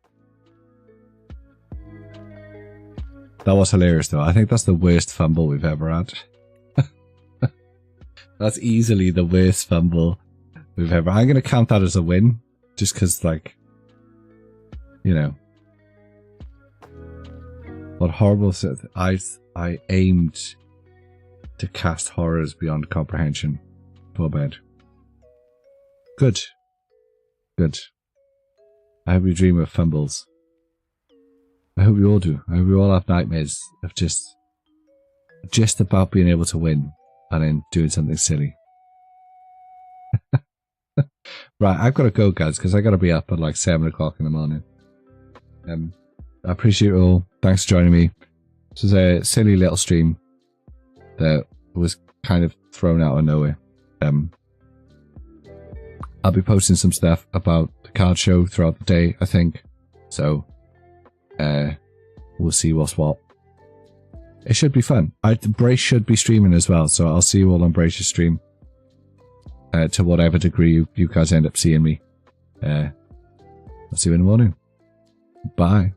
C: That was hilarious though. I think that's the worst fumble we've ever had. That's easily the worst fumble we've ever... I'm going to count that as a win. Just because, like, you know. What horrible... I aimed to cast horrors beyond comprehension. Poor bed. Good. Good. I hope you dream of fumbles. I hope you all do. I hope you all have nightmares of just about being able to win and then doing something silly. Right, I've got to go, guys, because I got to be up at like 7 o'clock in the morning. I appreciate you all. Thanks for joining me. This was a silly little stream that was kind of thrown out of nowhere. I'll be posting some stuff about the card show throughout the day, I think. So, we'll see what's what. It should be fun. Brace should be streaming as well, so I'll see you all on Brace's stream. To whatever degree you guys end up seeing me. I'll see you in the morning. Bye.